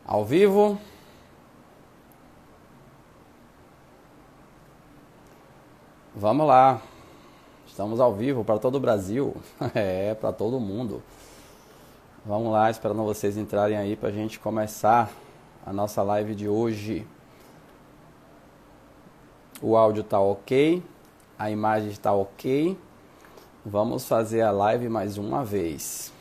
Ao vivo? Vamos lá. Estamos ao vivo para todo o Brasil. É, para todo mundo. Vamos lá, esperando vocês entrarem aí para a gente começar a nossa live de hoje. O áudio tá ok, a imagem está ok. Vamos fazer a live mais uma vez.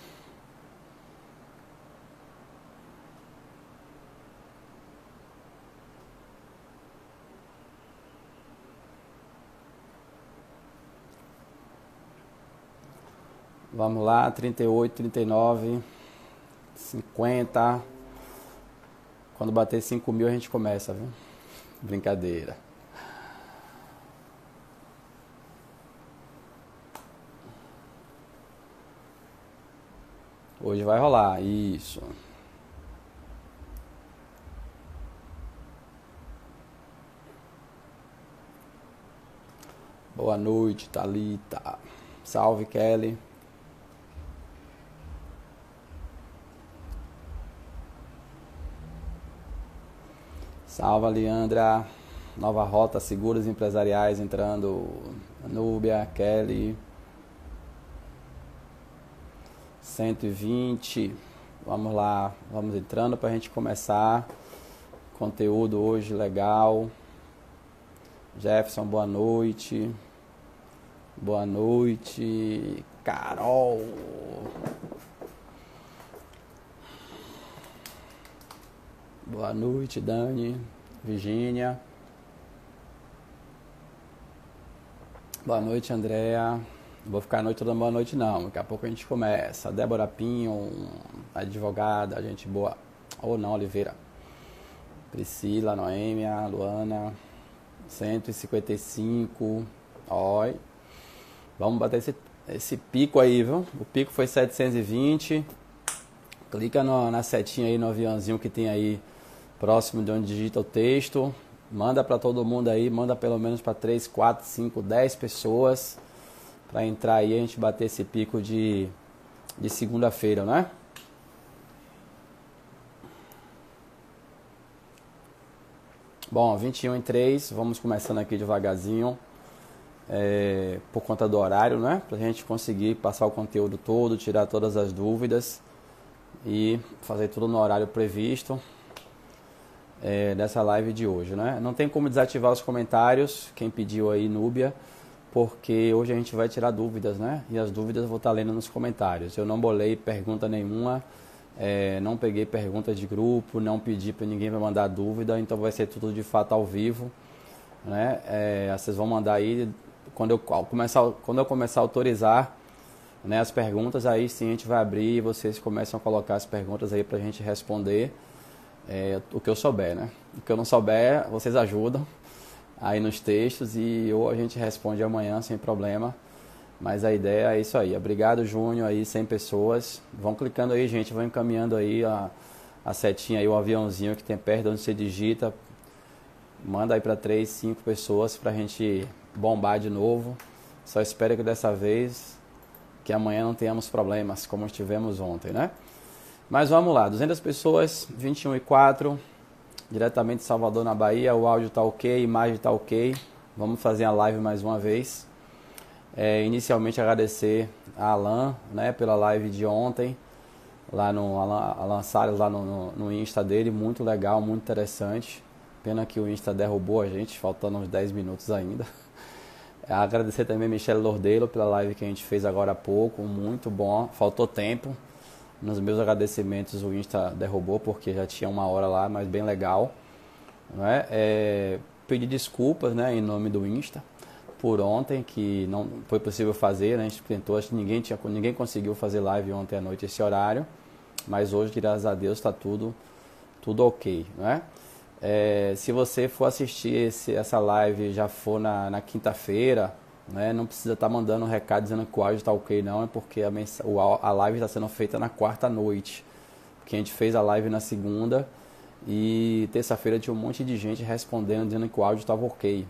Vamos lá, 38, 39, 50. Quando bater 5.000 a gente começa, viu? Brincadeira. Hoje vai rolar, isso. Boa noite, Thalita. Salve, Kelly. Salve, Leandra. Nova Rota, Seguros Empresariais entrando. Núbia, Kelly. 120. Vamos lá, vamos entrando para a gente começar. Conteúdo hoje legal. Jefferson, boa noite. Boa noite. Carol. Boa noite, Dani. Virgínia. Boa noite, Andréa. Não vou ficar a noite toda boa noite, não. Daqui a pouco a gente começa. Débora Pinho, advogada, gente boa. Ou não, Oliveira. Priscila, Noêmia, Luana. 155. Oi. Vamos bater esse pico aí, viu? O pico foi 720. Clica na setinha aí, no aviãozinho que tem aí próximo de onde digita o texto. Manda para todo mundo aí. Manda pelo menos para 3, 4, 5, 10 pessoas. Para entrar aí e a gente bater esse pico de segunda-feira, né? Bom, 21h03, vamos começando aqui devagarzinho, por conta do horário, né? Pra gente conseguir passar o conteúdo todo, tirar todas as dúvidas e fazer tudo no horário previsto dessa live de hoje, né? Não tem como desativar os comentários, quem pediu aí, Núbia, porque hoje a gente vai tirar dúvidas, né? E as dúvidas eu vou estar lendo nos comentários. Eu não bolei pergunta nenhuma, não peguei perguntas de grupo, não pedi para ninguém mandar dúvida, então vai ser tudo de fato ao vivo, né? Vocês vão mandar aí, quando eu começar a autorizar, né, as perguntas, aí sim a gente vai abrir e vocês começam a colocar as perguntas aí para a gente responder o que eu souber, né? O que eu não souber, vocês ajudam aí nos textos e ou a gente responde amanhã sem problema. Mas a ideia é isso aí. Obrigado, Júnior, aí 100 pessoas. Vão clicando aí, gente, vão encaminhando aí a setinha aí, o aviãozinho que tem perto onde você digita. Manda aí para 3, 5 pessoas pra gente bombar de novo. Só espero que dessa vez, que amanhã não tenhamos problemas como tivemos ontem, né? Mas vamos lá, 200 pessoas, 21h04. Diretamente de Salvador, na Bahia, o áudio tá ok, a imagem tá ok. Vamos fazer a live mais uma vez. Inicialmente agradecer a Alan, né, pela live de ontem, lá no Alan Salles, lá no Insta dele, muito legal, muito interessante. Pena que o Insta derrubou a gente, faltando uns 10 minutos ainda. Agradecer também a Michelle Lordelo pela live que a gente fez agora há pouco, muito bom, faltou tempo. Nos meus agradecimentos o Insta derrubou porque já tinha 1 hora lá, mas bem legal, né? Pedir desculpas, né, em nome do Insta por ontem, que não foi possível fazer, né? A gente tentou, acho que ninguém conseguiu fazer live ontem à noite esse horário, mas hoje, graças a Deus, está tudo ok, né? Se você for assistir essa live já for na quinta-feira, né, não precisa estar mandando um recado dizendo que o áudio está ok, não, é porque a live está sendo feita na quarta noite, porque a gente fez a live na segunda e terça-feira tinha um monte de gente respondendo dizendo que o áudio estava ok,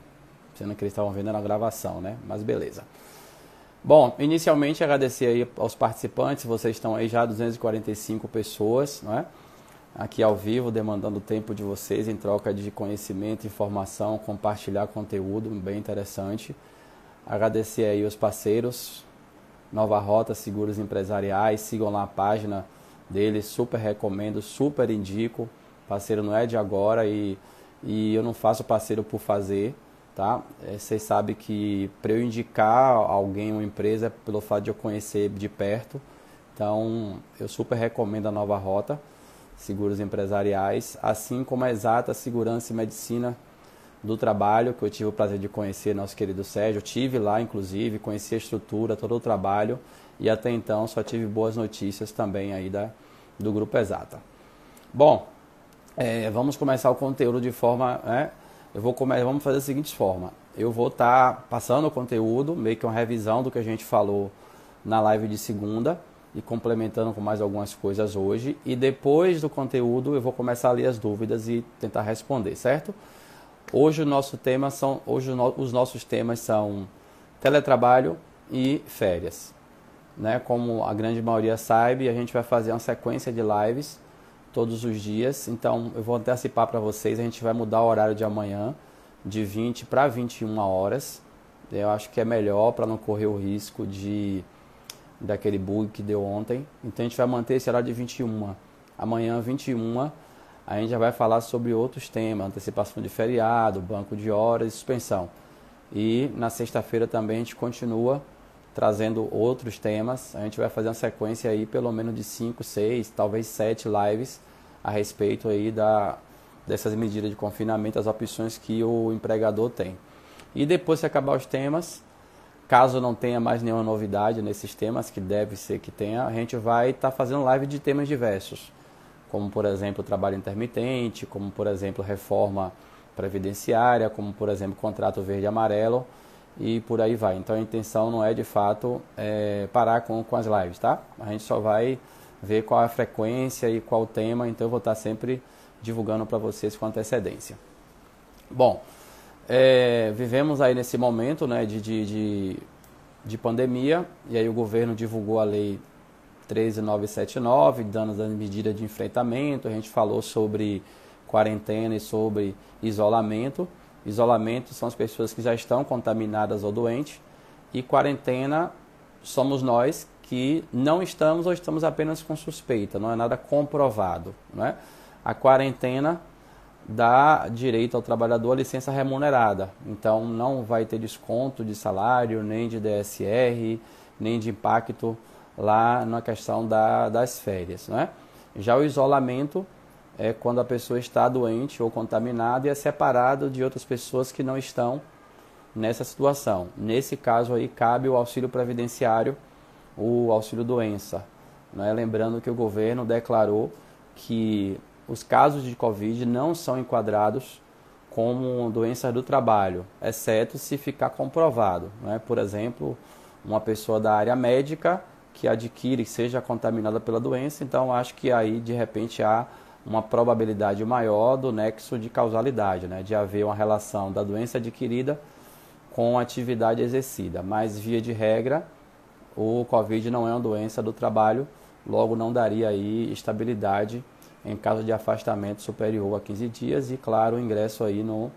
sendo que eles estavam vendo na gravação, né? Mas beleza. Bom, inicialmente agradecer aí aos participantes, vocês estão aí já 245 pessoas, né? aqui ao vivo, demandando o tempo de vocês em troca de conhecimento, informação, compartilhar conteúdo bem interessante. Agradecer aí os parceiros, Nova Rota Seguros Empresariais, sigam lá a página deles, super recomendo, super indico. Parceiro não é de agora e eu não faço parceiro por fazer, tá? Vocês sabem que para eu indicar alguém, uma empresa, é pelo fato de eu conhecer de perto. Então, eu super recomendo a Nova Rota Seguros Empresariais, assim como a Exata Segurança e Medicina do Trabalho, que eu tive o prazer de conhecer nosso querido Sérgio. Eu tive lá, inclusive, conheci a estrutura, todo o trabalho, e até então só tive boas notícias também aí do Grupo Exata. Bom, vamos começar o conteúdo de forma... vamos fazer da seguinte forma. Eu vou estar passando o conteúdo, meio que uma revisão do que a gente falou na live de segunda, e complementando com mais algumas coisas hoje. E depois do conteúdo eu vou começar a ler as dúvidas e tentar responder, certo? Hoje os nossos temas são teletrabalho e férias. Né? Como a grande maioria sabe, a gente vai fazer uma sequência de lives todos os dias. Então eu vou antecipar para vocês, a gente vai mudar o horário de amanhã de 20 para 21 horas. Eu acho que é melhor para não correr o risco daquele bug que deu ontem. Então a gente vai manter esse horário de 21. Amanhã, 21, a gente já vai falar sobre outros temas, antecipação de feriado, banco de horas e suspensão. E na sexta-feira também a gente continua trazendo outros temas. A gente vai fazer uma sequência aí pelo menos de 5, 6, talvez 7 lives a respeito aí dessas medidas de confinamento, as opções que o empregador tem. E depois que acabar os temas, caso não tenha mais nenhuma novidade nesses temas, que deve ser que tenha, a gente vai estar fazendo live de temas diversos, como por exemplo trabalho intermitente, como por exemplo reforma previdenciária, como por exemplo contrato verde e amarelo e por aí vai. Então a intenção não é de fato parar com as lives, tá? A gente só vai ver qual a frequência e qual o tema, então eu vou estar sempre divulgando para vocês com antecedência. Bom, vivemos aí nesse momento, né, de pandemia, e aí o governo divulgou a lei 13.979, dando as medidas de enfrentamento. A gente falou sobre quarentena e sobre isolamento. Isolamento são as pessoas que já estão contaminadas ou doentes, e quarentena somos nós que não estamos ou estamos apenas com suspeita, não é nada comprovado, né? A quarentena dá direito ao trabalhador a licença remunerada, então não vai ter desconto de salário, nem de DSR, nem de impacto lá na questão das férias, né? Já o isolamento é quando a pessoa está doente ou contaminada e é separado de outras pessoas que não estão nessa situação. Nesse caso aí cabe o auxílio previdenciário, o auxílio doença, né? Lembrando que o governo declarou que os casos de Covid não são enquadrados como doenças do trabalho, exceto se ficar comprovado, né? Por exemplo, uma pessoa da área médica que adquire, seja contaminada pela doença, então acho que aí de repente há uma probabilidade maior do nexo de causalidade, né? De haver uma relação da doença adquirida com a atividade exercida, mas via de regra o Covid não é uma doença do trabalho, logo não daria aí estabilidade em caso de afastamento superior a 15 dias e, claro, o ingresso aí no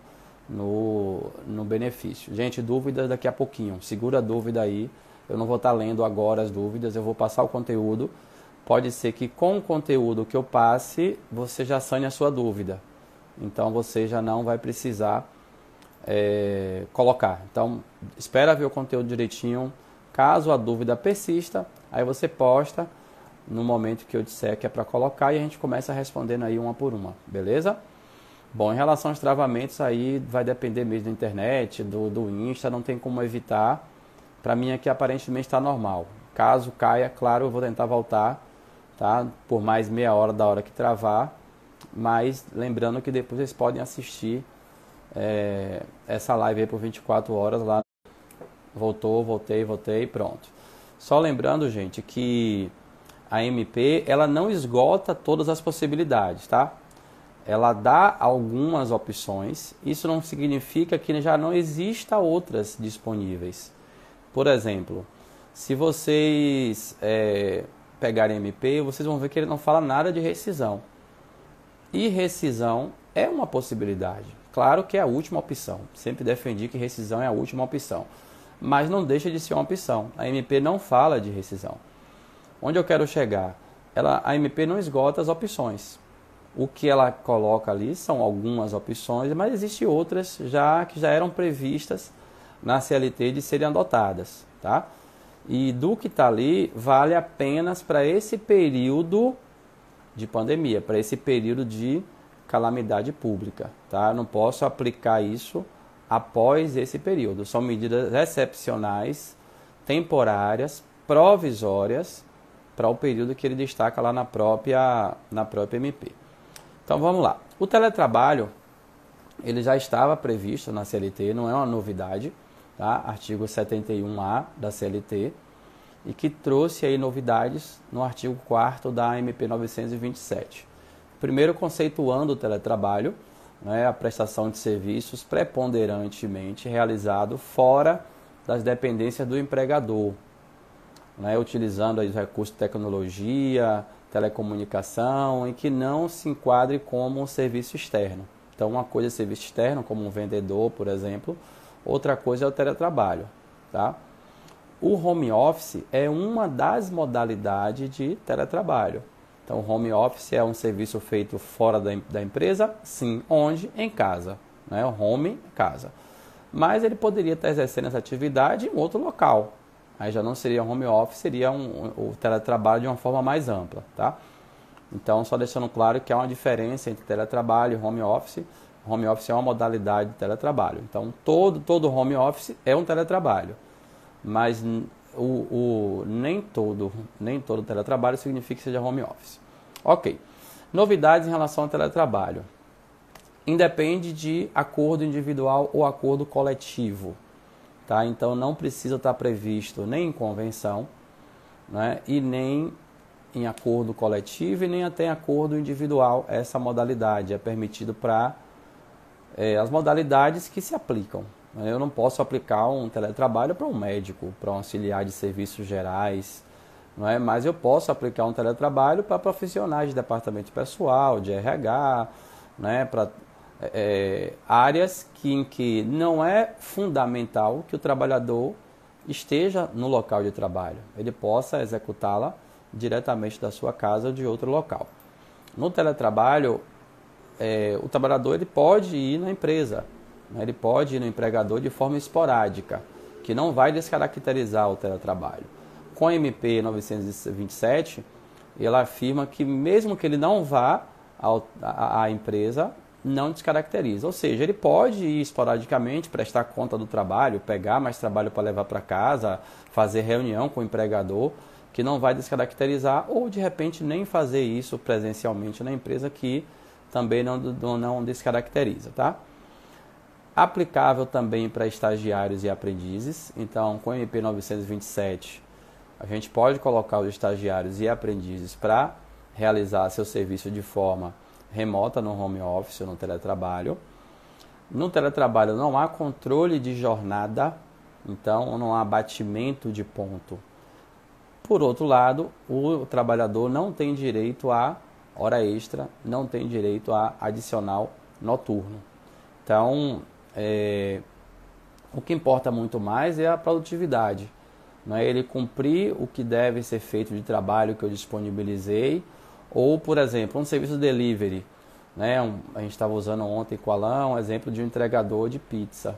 benefício. Gente, dúvidas daqui a pouquinho. Segura a dúvida aí. Eu não vou estar lendo agora as dúvidas, eu vou passar o conteúdo. Pode ser que com o conteúdo que eu passe, você já sane a sua dúvida. Então, você já não vai precisar colocar. Então, espera ver o conteúdo direitinho. Caso a dúvida persista, aí você posta no momento que eu disser que é para colocar e a gente começa respondendo aí uma por uma, beleza? Bom, em relação aos travamentos aí vai depender mesmo da internet, do Insta, não tem como evitar. Para mim aqui aparentemente está normal. Caso caia, claro, eu vou tentar voltar, tá? Por mais meia hora da hora que travar, mas lembrando que depois vocês podem assistir essa live aí por 24 horas lá. Voltei, pronto. Só lembrando, gente, que a MP, ela não esgota todas as possibilidades, tá? Ela dá algumas opções, isso não significa que já não exista outras disponíveis. Por exemplo, se vocês pegarem MP, vocês vão ver que ele não fala nada de rescisão. E rescisão é uma possibilidade. Claro que é a última opção. Sempre defendi que rescisão é a última opção. Mas não deixa de ser uma opção. A MP não fala de rescisão. Onde eu quero chegar? A MP não esgota as opções. O que ela coloca ali são algumas opções, mas existem outras que já eram previstas na CLT de serem adotadas. Tá? E do que está ali, vale apenas para esse período de pandemia, para esse período de calamidade pública. Tá? Eu não posso aplicar isso após esse período. São medidas excepcionais, temporárias, provisórias, para o período que ele destaca lá na própria MP. Então vamos lá. O teletrabalho, ele já estava previsto na CLT, não é uma novidade, tá? Artigo 71A da CLT, e que trouxe aí novidades no artigo 4º da MP 927. Primeiro, conceituando o teletrabalho, né, a prestação de serviços preponderantemente realizado fora das dependências do empregador, né, utilizando aí os recursos de tecnologia, telecomunicação, e que não se enquadre como um serviço externo. Então, uma coisa é serviço externo, como um vendedor, por exemplo, outra coisa é o teletrabalho. Tá? O home office é uma das modalidades de teletrabalho. Então, o home office é um serviço feito fora da empresa? Sim. Onde? Em casa. Né? O home, casa. Mas ele poderia estar exercendo essa atividade em outro local. Aí já não seria home office, seria o teletrabalho de uma forma mais ampla. Tá? Então, só deixando claro que há uma diferença entre teletrabalho e home office. Home office é uma modalidade de teletrabalho. Então, todo home office é um teletrabalho. Mas nem todo teletrabalho significa que seja home office. Ok. Novidades em relação ao teletrabalho. Independe de acordo individual ou acordo coletivo. Tá? Então, não precisa estar previsto nem em convenção, né? E nem em acordo coletivo e nem até em acordo individual. Essa modalidade é permitido para as modalidades que se aplicam. Eu não posso aplicar um teletrabalho para um médico, para um auxiliar de serviços gerais, não é? Mas eu posso aplicar um teletrabalho para profissionais de departamento pessoal, de RH, né? Para áreas em que não é fundamental que o trabalhador esteja no local de trabalho. Ele possa executá-la diretamente da sua casa ou de outro local. No teletrabalho, o trabalhador ele pode ir na empresa, ele pode ir no empregador de forma esporádica, que não vai descaracterizar o teletrabalho. Com a MP 927, ela afirma que mesmo que ele não vá à empresa, não descaracteriza. Ou seja, ele pode ir esporadicamente, prestar conta do trabalho, pegar mais trabalho para levar para casa, fazer reunião com o empregador, que não vai descaracterizar, ou de repente nem fazer isso presencialmente na empresa, que também não descaracteriza. Tá? Aplicável também para estagiários e aprendizes. Então, com o MP 927, a gente pode colocar os estagiários e aprendizes para realizar seu serviço de forma remota no home office ou no teletrabalho. No teletrabalho não há controle de jornada, então não há batimento de ponto. Por outro lado, o trabalhador não tem direito a hora extra, não tem direito a adicional noturno. Então, o que importa muito mais é a produtividade, não é ele cumprir o que deve ser feito de trabalho que eu disponibilizei, ou, por exemplo, um serviço delivery. Né? A gente estava usando ontem com o Alain um exemplo de um entregador de pizza.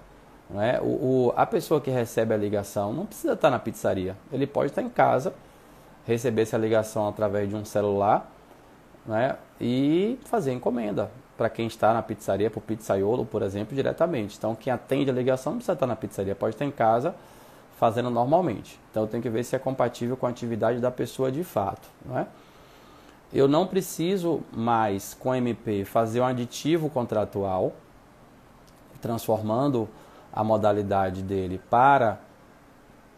Né? A pessoa que recebe a ligação não precisa estar na pizzaria, ele pode estar em casa, receber essa ligação através de um celular, né? E fazer encomenda para quem está na pizzaria, por pizzaiolo, por exemplo, diretamente. Então, quem atende a ligação não precisa estar na pizzaria, pode estar em casa fazendo normalmente. Então, tem que ver se é compatível com a atividade da pessoa de fato. Não é? Eu não preciso mais, com MP, fazer um aditivo contratual, transformando a modalidade dele para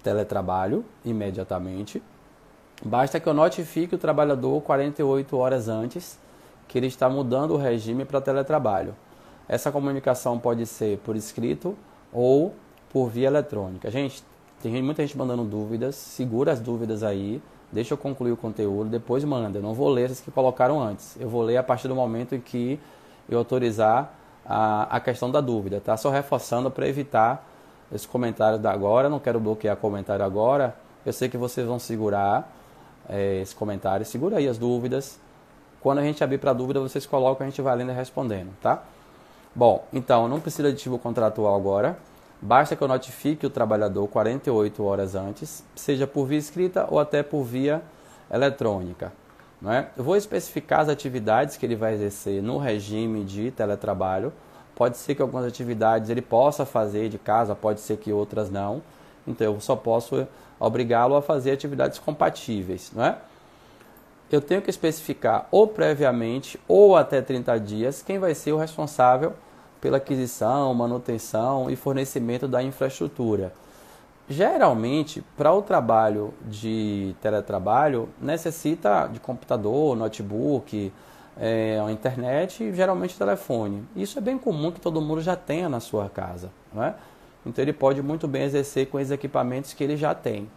teletrabalho imediatamente. Basta que eu notifique o trabalhador 48 horas antes que ele está mudando o regime para teletrabalho. Essa comunicação pode ser por escrito ou por via eletrônica. Gente, Tem muita gente mandando dúvidas, segura as dúvidas aí, deixa eu concluir o conteúdo, depois manda. Eu não vou ler as que colocaram antes, eu vou ler a partir do momento em que eu autorizar a questão da dúvida, tá? Só reforçando para evitar esse comentário da agora, não quero bloquear comentário agora, eu sei que vocês vão segurar esse comentário, segura aí as dúvidas. Quando a gente abrir para dúvida, vocês colocam, a gente vai lendo e respondendo, tá? Bom, então, não precisa de aditivo contratual agora. Basta que eu notifique o trabalhador 48 horas antes, seja por via escrita ou até por via eletrônica. Não é? Eu vou especificar as atividades que ele vai exercer no regime de teletrabalho. Pode ser que algumas atividades ele possa fazer de casa, pode ser que outras não. Então, eu só posso obrigá-lo a fazer atividades compatíveis. Não é? Eu tenho que especificar ou previamente ou até 30 dias quem vai ser o responsável pela aquisição, manutenção e fornecimento da infraestrutura. Geralmente, para o trabalho de teletrabalho, necessita de computador, notebook, internet e geralmente telefone. Isso é bem comum que todo mundo já tenha na sua casa, não é? Então ele pode muito bem exercer com esses equipamentos que ele já tem.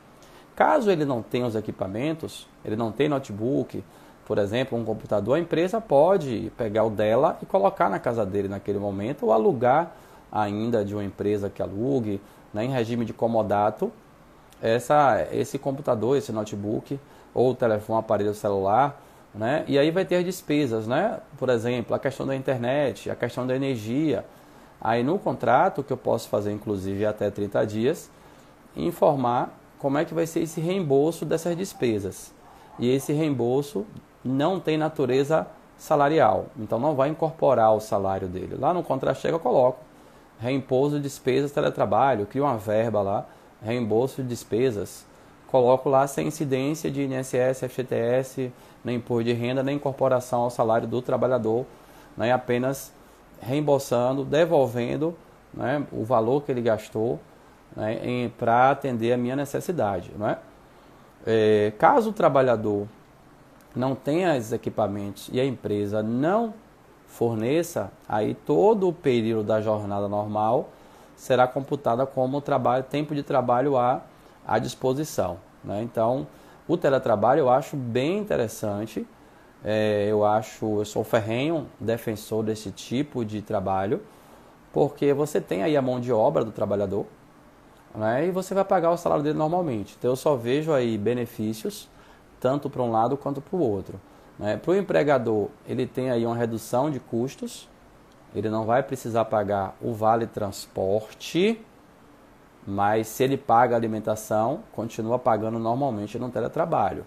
Caso ele não tenha os equipamentos, ele não tem notebook, por exemplo, um computador, a empresa pode pegar o dela e colocar na casa dele naquele momento, ou alugar ainda de uma empresa que alugue, né, em regime de comodato, esse computador, esse notebook, ou telefone, aparelho celular, né, e aí vai ter as despesas, né, por exemplo, a questão da internet, a questão da energia. Aí no contrato, que eu posso fazer inclusive até 30 dias, informar como é que vai ser esse reembolso dessas despesas. E esse reembolso não tem natureza salarial, então não vai incorporar o salário dele. Lá no contra-cheque eu coloco reembolso de despesas teletrabalho, crio uma verba lá, reembolso de despesas, coloco lá sem incidência de INSS, FGTS, nem imposto de renda, nem incorporação ao salário do trabalhador, né, apenas reembolsando, devolvendo, né, o valor que ele gastou, né, para atender a minha necessidade. Não é? Caso o trabalhador não tenha esses equipamentos e a empresa não forneça, aí todo o período da jornada normal será computada como tempo de trabalho à disposição. Né? Então, o teletrabalho eu acho bem interessante, eu sou ferrenho defensor desse tipo de trabalho, porque você tem aí a mão de obra do trabalhador, né? E você vai pagar o salário dele normalmente. Então eu só vejo aí benefícios, tanto para um lado quanto para o outro. Né? Para o empregador, ele tem aí uma redução de custos, ele não vai precisar pagar o vale transporte, mas se ele paga a alimentação, continua pagando normalmente no teletrabalho,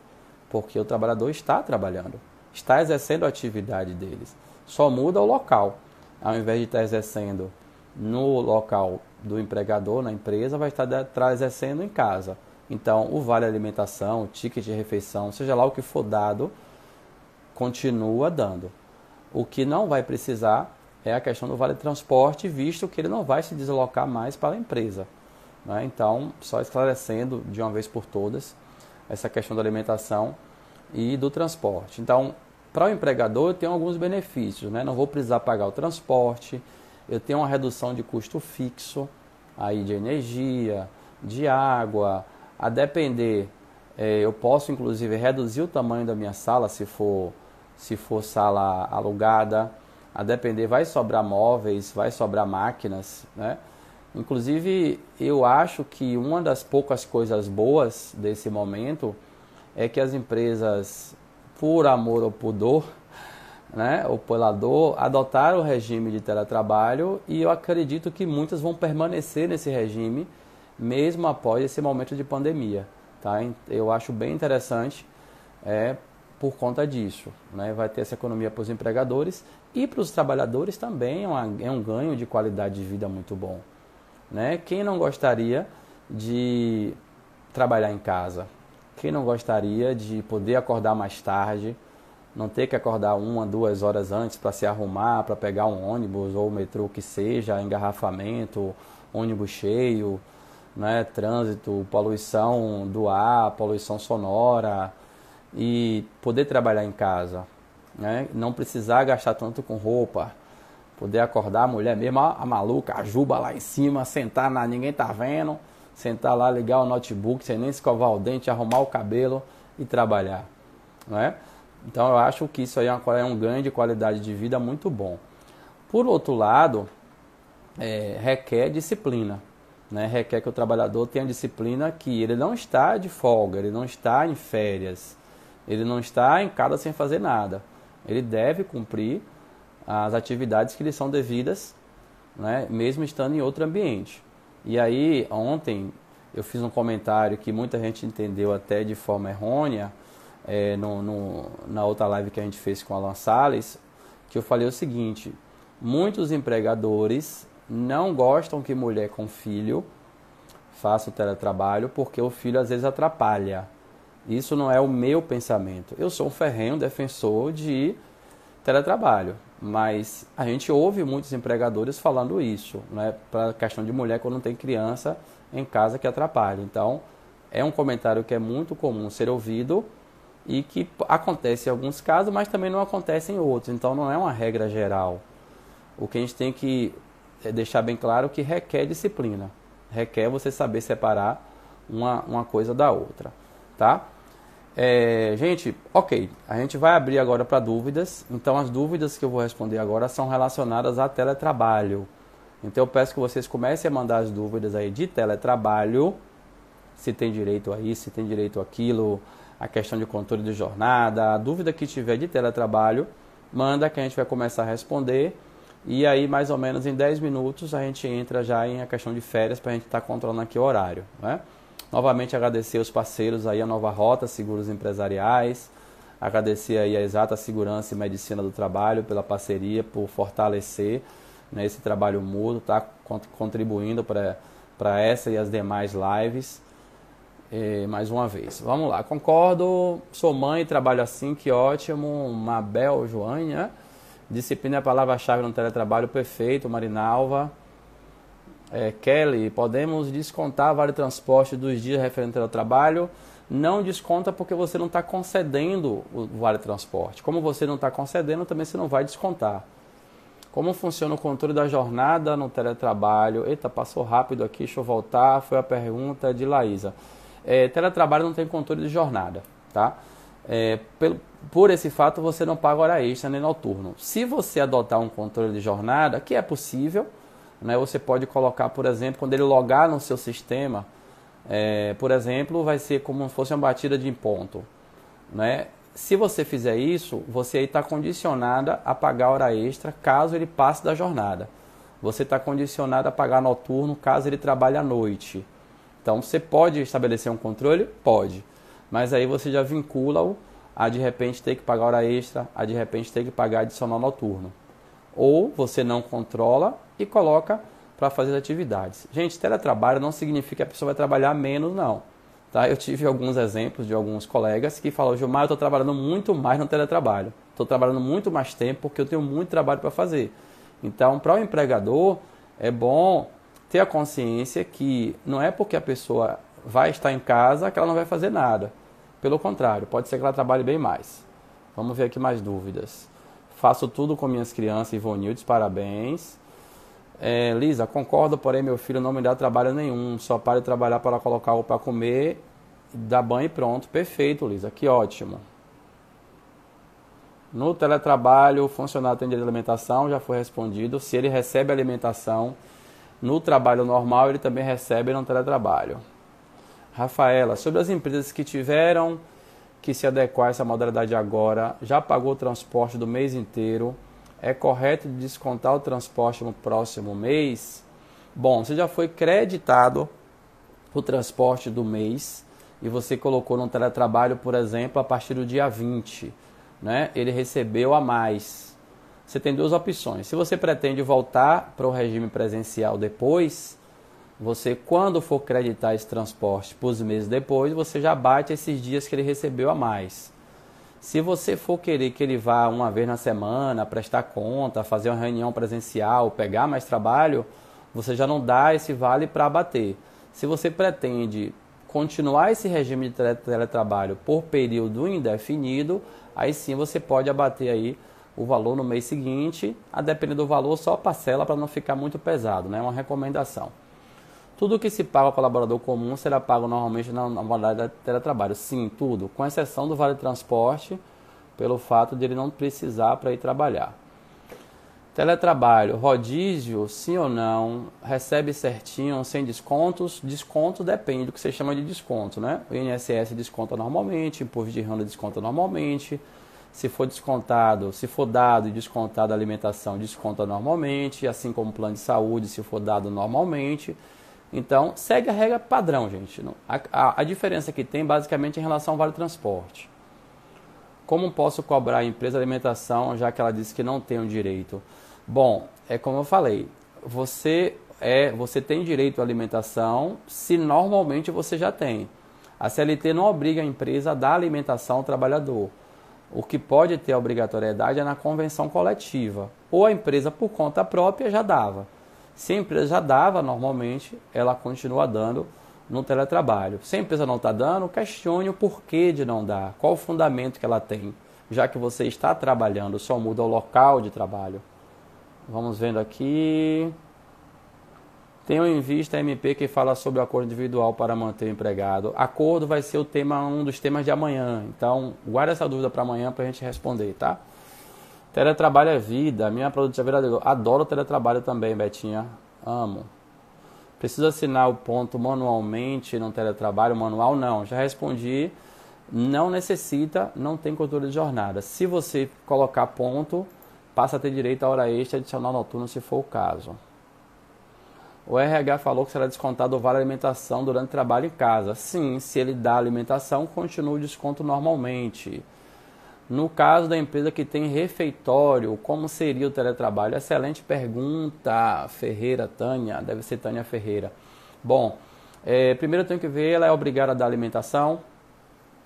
porque o trabalhador está trabalhando, está exercendo a atividade deles. Só muda o local. Ao invés de estar exercendo no local do empregador, na empresa, vai estar exercendo em casa. Então, o vale alimentação, o ticket de refeição, seja lá o que for dado, continua dando. O que não vai precisar é a questão do vale transporte, visto que ele não vai se deslocar mais para a empresa. Né? Então, só esclarecendo de uma vez por todas essa questão da alimentação e do transporte. Então, para o empregador, eu tenho alguns benefícios. Né? Não vou precisar pagar o transporte, eu tenho uma redução de custo fixo, aí de energia, de água. A depender, eu posso inclusive reduzir o tamanho da minha sala, se for sala alugada. A depender, vai sobrar móveis, vai sobrar máquinas, né? Inclusive, eu acho que uma das poucas coisas boas desse momento é que as empresas, por amor ou pudor, né, ou pela dor, adotaram o regime de teletrabalho, e eu acredito que muitas vão permanecer nesse regime, mesmo após esse momento de pandemia. Tá? Eu acho bem interessante por conta disso. Né? Vai ter essa economia para os empregadores e para os trabalhadores também é um ganho de qualidade de vida muito bom. Né? Quem não gostaria de trabalhar em casa? Quem não gostaria de poder acordar mais tarde, não ter que acordar 1, 2 horas antes para se arrumar, para pegar um ônibus ou metrô que seja, engarrafamento, ônibus cheio, né, trânsito, poluição do ar, poluição sonora, e poder trabalhar em casa, né, não precisar gastar tanto com roupa, poder acordar a mulher mesmo, a maluca, a juba lá em cima, sentar, ninguém tá vendo, sentar lá, ligar o notebook, sem nem escovar o dente, arrumar o cabelo e trabalhar, não é? Então eu acho que isso aí é um ganho de qualidade de vida muito bom. Por outro lado, requer disciplina, né? Requer que o trabalhador tenha disciplina, que ele não está de folga, ele não está em férias, ele não está em casa sem fazer nada. Ele deve cumprir as atividades que lhe são devidas, né? Mesmo estando em outro ambiente. E aí, ontem, eu fiz um comentário que muita gente entendeu até de forma errônea, na outra live que a gente fez com o Alan Salles, que eu falei o seguinte: muitos empregadores não gostam que mulher com filho faça o teletrabalho porque o filho às vezes atrapalha. Isso não é o meu pensamento. Eu sou um ferrenho defensor de teletrabalho, mas a gente ouve muitos empregadores falando isso, né, para a questão de mulher quando não tem criança em casa que atrapalha. Então, é um comentário que é muito comum ser ouvido e que acontece em alguns casos, mas também não acontece em outros. Então, não é uma regra geral. O que a gente tem que deixar bem claro que requer disciplina. Requer você saber separar uma coisa da outra, tá? Gente, ok, a gente vai abrir agora para dúvidas. Então, as dúvidas que eu vou responder agora são relacionadas a teletrabalho. Então, eu peço que vocês comecem a mandar as dúvidas aí de teletrabalho, se tem direito a isso, se tem direito àquilo, a questão de controle de jornada, a dúvida que tiver de teletrabalho, manda que a gente vai começar a responder. E aí, mais ou menos em 10 minutos, a gente entra já em a questão de férias para a gente estar controlando aqui o horário, né? Novamente agradecer os parceiros aí, a Nova Rota Seguros Empresariais, agradecer aí a Exata Segurança e Medicina do Trabalho pela parceria, por fortalecer, né, esse trabalho mútuo, tá contribuindo para essa e as demais lives. Mais uma vez, vamos lá, concordo, sou mãe, trabalho assim, que ótimo. Mabel Joane, né? Disciplina é a palavra-chave no teletrabalho, perfeito. Marinalva. Kelly, podemos descontar vale transporte dos dias referentes ao trabalho? Não desconta porque você não está concedendo o vale transporte. Como você não está concedendo, também você não vai descontar. Como funciona o controle da jornada no teletrabalho? Eita, passou rápido aqui, deixa eu voltar. Foi a pergunta de Laísa. Teletrabalho não tem controle de jornada, tá? Por esse fato, você não paga hora extra nem noturno. Se você adotar um controle de jornada, que é possível, né, você pode colocar, por exemplo, quando ele logar no seu sistema, por exemplo, vai ser como se fosse uma batida de ponto, né? Se você fizer isso, você está condicionada a pagar hora extra caso ele passe da jornada. Você está condicionado a pagar noturno caso ele trabalhe à noite. Então, você pode estabelecer um controle? Pode. Mas aí você já vincula-o a de repente ter que pagar hora extra, a de repente ter que pagar adicional noturno. Ou você não controla e coloca para fazer as atividades. Gente, teletrabalho não significa que a pessoa vai trabalhar menos, não. Tá? Eu tive alguns exemplos de alguns colegas que falaram: Gilmar, eu estou trabalhando muito mais no teletrabalho. Estou trabalhando muito mais tempo porque eu tenho muito trabalho para fazer. Então, para o empregador, é bom ter a consciência que não é porque a pessoa vai estar em casa que ela não vai fazer nada. Pelo contrário, pode ser que ela trabalhe bem mais. Vamos ver aqui mais dúvidas. Faço tudo com minhas crianças, Ivonildes, parabéns. Lisa, concordo, porém meu filho não me dá trabalho nenhum. Só para de trabalhar para colocar algo para comer, dar banho e pronto. Perfeito, Lisa, que ótimo. No teletrabalho, o funcionário tem direito de alimentação, já foi respondido. Se ele recebe alimentação no trabalho normal, ele também recebe no teletrabalho. Rafaela, sobre as empresas que tiveram que se adequar a essa modalidade agora, já pagou o transporte do mês inteiro, é correto descontar o transporte no próximo mês? Bom, você já foi creditado o transporte do mês e você colocou no teletrabalho, por exemplo, a partir do dia 20, né? Ele recebeu a mais. Você tem duas opções. Se você pretende voltar para o regime presencial depois, você, quando for creditar esse transporte para os meses depois, você já bate esses dias que ele recebeu a mais. Se você for querer que ele vá uma vez na semana, prestar conta, fazer uma reunião presencial, pegar mais trabalho, você já não dá esse vale para abater. Se você pretende continuar esse regime de teletrabalho por período indefinido, aí sim você pode abater aí o valor no mês seguinte, a depender do valor, só parcela para não ficar muito pesado, né? Uma recomendação. Tudo que se paga ao colaborador comum será pago normalmente na modalidade de teletrabalho. Sim, tudo, com exceção do vale transporte, pelo fato de ele não precisar para ir trabalhar. Teletrabalho, rodízio, sim ou não? Recebe certinho, sem descontos? Desconto depende do que você chama de desconto, né? O INSS desconta normalmente, imposto de renda desconta normalmente. Se for descontado, se for dado e descontado a alimentação, desconta normalmente, assim como o plano de saúde, se for dado normalmente. Então, segue a regra padrão, gente. A diferença que tem, basicamente, é em relação ao vale transporte. Como posso cobrar a empresa de alimentação, já que ela disse que não tem o direito? Bom, é como eu falei, você tem direito à alimentação se normalmente você já tem. A CLT não obriga a empresa a dar alimentação ao trabalhador. O que pode ter obrigatoriedade é na convenção coletiva. Ou a empresa, por conta própria, já dava. Se a empresa já dava, normalmente, ela continua dando no teletrabalho. Se a empresa não está dando, questione o porquê de não dar. Qual o fundamento que ela tem. Já que você está trabalhando, só muda o local de trabalho. Vamos vendo aqui. Tenho em vista a MP que fala sobre o acordo individual para manter o empregado. Acordo vai ser um dos temas de amanhã. Então, guarda essa dúvida para amanhã para a gente responder, tá? Teletrabalho é vida. Minha produtora vereadora. Adoro teletrabalho também, Betinha. Amo. Preciso assinar o ponto manualmente no teletrabalho? Manual não. Já respondi. Não necessita, não tem controle de jornada. Se você colocar ponto, passa a ter direito a hora extra adicional noturna, se for o caso. O RH falou que será descontado o vale alimentação durante o trabalho em casa. Sim, se ele dá alimentação, continua o desconto normalmente. No caso da empresa que tem refeitório, como seria o teletrabalho? Excelente pergunta, Ferreira, Tânia, deve ser Tânia Ferreira. Bom, primeiro eu tenho que ver, ela é obrigada a dar alimentação,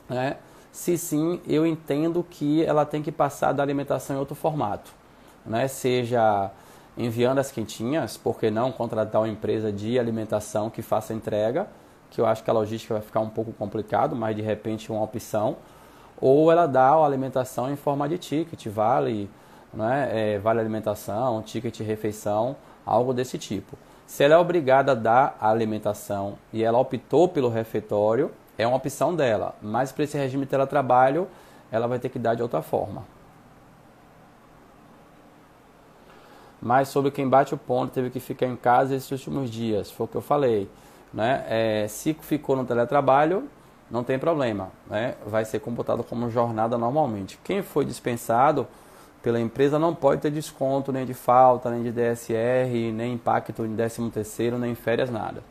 né? Se sim, eu entendo que ela tem que passar da alimentação em outro formato, né? Seja enviando as quentinhas, por que não contratar uma empresa de alimentação que faça entrega, que eu acho que a logística vai ficar um pouco complicado, mas de repente uma opção. Ou ela dá a alimentação em forma de ticket, vale, né? Vale alimentação, ticket refeição, algo desse tipo. Se ela é obrigada a dar a alimentação e ela optou pelo refeitório, é uma opção dela, mas para esse regime de teletrabalho, ela vai ter que dar de outra forma. Mas sobre quem bate o ponto, teve que ficar em casa esses últimos dias, foi o que eu falei, né? Se ficou no teletrabalho, não tem problema, né? Vai ser computado como jornada normalmente. Quem foi dispensado pela empresa não pode ter desconto nem de falta, nem de DSR, nem impacto em 13º, nem em férias, nada.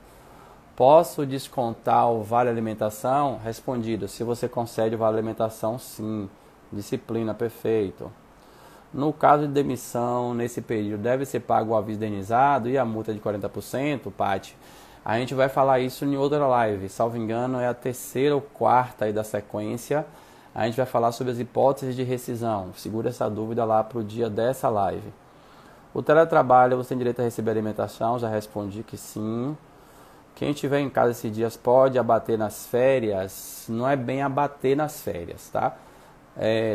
Posso descontar o vale alimentação? Respondido, se você concede o vale alimentação, sim. Disciplina, perfeito. No caso de demissão, nesse período, deve ser pago o aviso indenizado e a multa de 40%, Paty? A gente vai falar isso em outra live, salvo engano, é a 3ª ou 4ª aí da sequência. A gente vai falar sobre as hipóteses de rescisão. Segura essa dúvida lá para o dia dessa live. O teletrabalho, você tem direito a receber alimentação? Já respondi que sim. Quem estiver em casa esses dias pode abater nas férias? Não é bem abater nas férias, tá?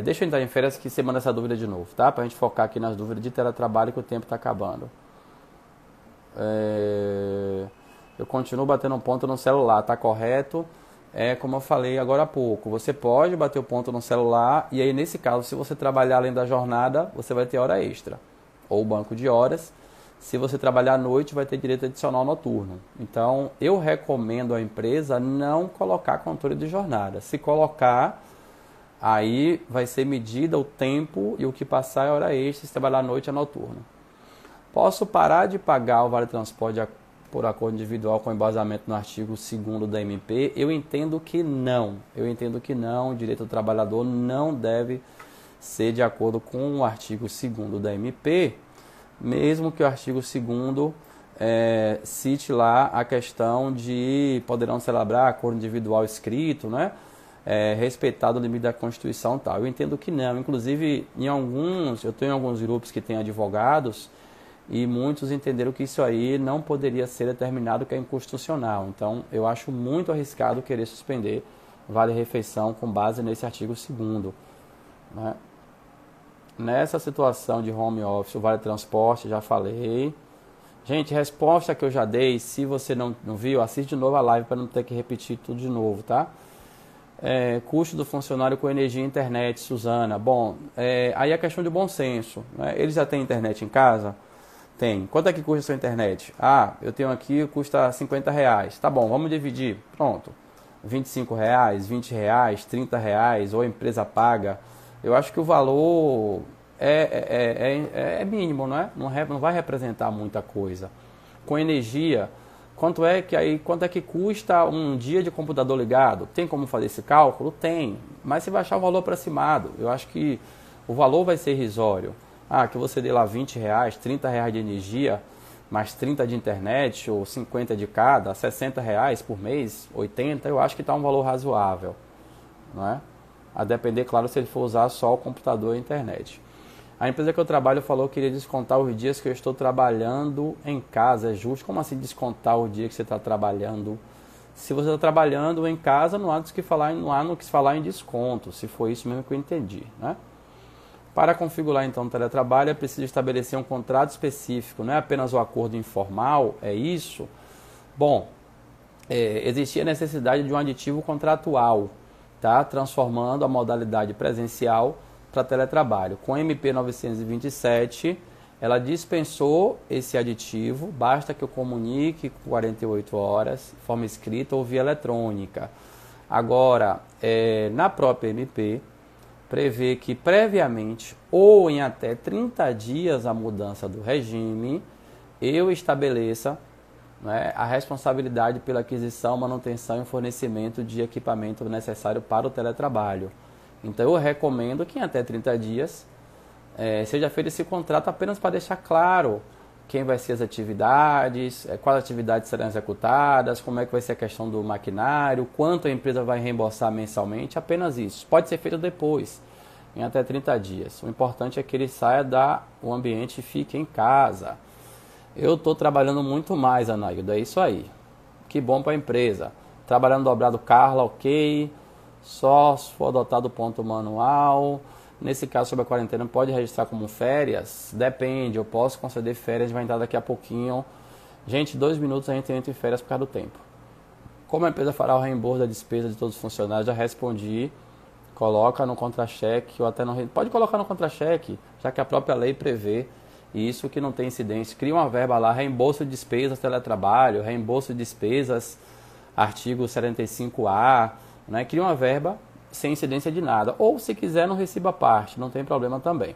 Deixa eu entrar em férias que você manda essa dúvida de novo, tá? Pra gente focar aqui nas dúvidas de teletrabalho que o tempo tá acabando. Eu continuo batendo um ponto no celular, tá correto? Como eu falei agora há pouco, você pode bater o ponto no celular e aí nesse caso, se você trabalhar além da jornada, você vai ter hora extra ou banco de horas. Se você trabalhar à noite, vai ter direito adicional noturno. Então, eu recomendo à empresa não colocar controle de jornada. Se colocar, aí vai ser medida o tempo e o que passar é hora extra, se trabalhar à noite é noturno. Posso parar de pagar o vale transporte por acordo individual com embasamento no artigo 2º da MP? Eu entendo que não. O direito do trabalhador não deve ser de acordo com o artigo 2º da MP, mesmo que o artigo 2º cite lá a questão de poderão celebrar acordo individual escrito, né? Respeitado o limite da Constituição e tal. Eu entendo que não. Inclusive, eu tenho alguns grupos que têm advogados e muitos entenderam que isso aí não poderia ser determinado que é inconstitucional. Então, eu acho muito arriscado querer suspender vale-refeição com base nesse artigo 2º, né? Nessa situação de home office, o vale transporte, já falei. Gente, resposta que eu já dei, se você não viu, assiste de novo a live para não ter que repetir tudo de novo, tá? Custo do funcionário com energia e internet, Suzana. Bom, aí a questão de bom senso, né? Eles já têm internet em casa? Tem. Quanto é que custa a sua internet? Eu tenho aqui, custa R$ 50. Tá bom, vamos dividir. Pronto. R$ 25, R$ 20, R$ 30, ou a empresa paga. Eu acho que o valor é mínimo, não é? Não vai representar muita coisa. Com energia, quanto é que custa um dia de computador ligado? Tem como fazer esse cálculo? Tem. Mas você vai achar o valor aproximado. Eu acho que o valor vai ser irrisório. Que você dê lá R$ 20, R$ 30 de energia, mais 30 de internet, ou 50 de cada, R$ 60 por mês, 80, eu acho que está um valor razoável, não é? A depender, claro, se ele for usar só o computador e a internet. A empresa que eu trabalho falou que iria descontar os dias que eu estou trabalhando em casa. É justo? Como assim descontar o dia que você está trabalhando? Se você está trabalhando em casa, não há no que falar em desconto, se foi isso mesmo que eu entendi, né? Para configurar então o teletrabalho é preciso estabelecer um contrato específico, não é apenas o acordo informal, é isso? Bom, existia a necessidade de um aditivo contratual, tá? Transformando a modalidade presencial para teletrabalho. Com a MP 927, ela dispensou esse aditivo, basta que eu comunique com 48 horas, de forma escrita ou via eletrônica. Agora, na própria MP, prevê que previamente ou em até 30 dias a mudança do regime, eu estabeleça, né, a responsabilidade pela aquisição, manutenção e fornecimento de equipamento necessário para o teletrabalho. Então eu recomendo que em até 30 dias seja feito esse contrato apenas para deixar claro quem vai ser as atividades, quais atividades serão executadas, como é que vai ser a questão do maquinário, quanto a empresa vai reembolsar mensalmente, apenas isso. Pode ser feito depois, em até 30 dias. O importante é que ele saia do ambiente e fique em casa. Eu estou trabalhando muito mais, Anailda, é isso aí. Que bom para a empresa. Trabalhando dobrado, Carla, ok. Só se for adotado o ponto manual. Nesse caso, sobre a quarentena, pode registrar como férias? Depende, eu posso conceder férias, vai entrar daqui a pouquinho. Gente, 2 minutos a gente entra em férias por causa do tempo. Como a empresa fará o reembolso da despesa de todos os funcionários? Já respondi. Coloca no contra-cheque ou até no... Pode colocar no contra-cheque, já que a própria lei prevê isso, que não tem incidência. Cria uma verba lá, reembolso de despesas teletrabalho, reembolso de despesas, artigo 75A, né? Cria uma verba sem incidência de nada. Ou, se quiser, não receba parte, não tem problema também.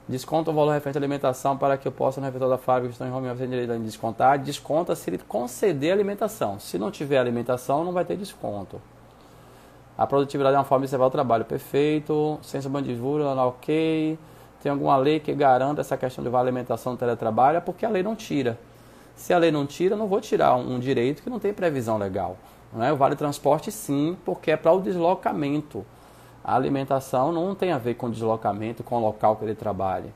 Desconta o valor referente à alimentação para que eu possa, no refeitório da fábrica, que estão em home office, tem direito a descontar. Desconta se ele conceder alimentação. Se não tiver alimentação, não vai ter desconto. A produtividade é uma forma de observar o trabalho. Perfeito. Sem subdivulga, ok. Tem alguma lei que garanta essa questão de alimentação no teletrabalho? É porque a lei não tira. Se a lei não tira, eu não vou tirar um direito que não tem previsão legal. Não é? O vale transporte sim, porque é para o deslocamento. A alimentação não tem a ver com deslocamento, com o local que ele trabalha.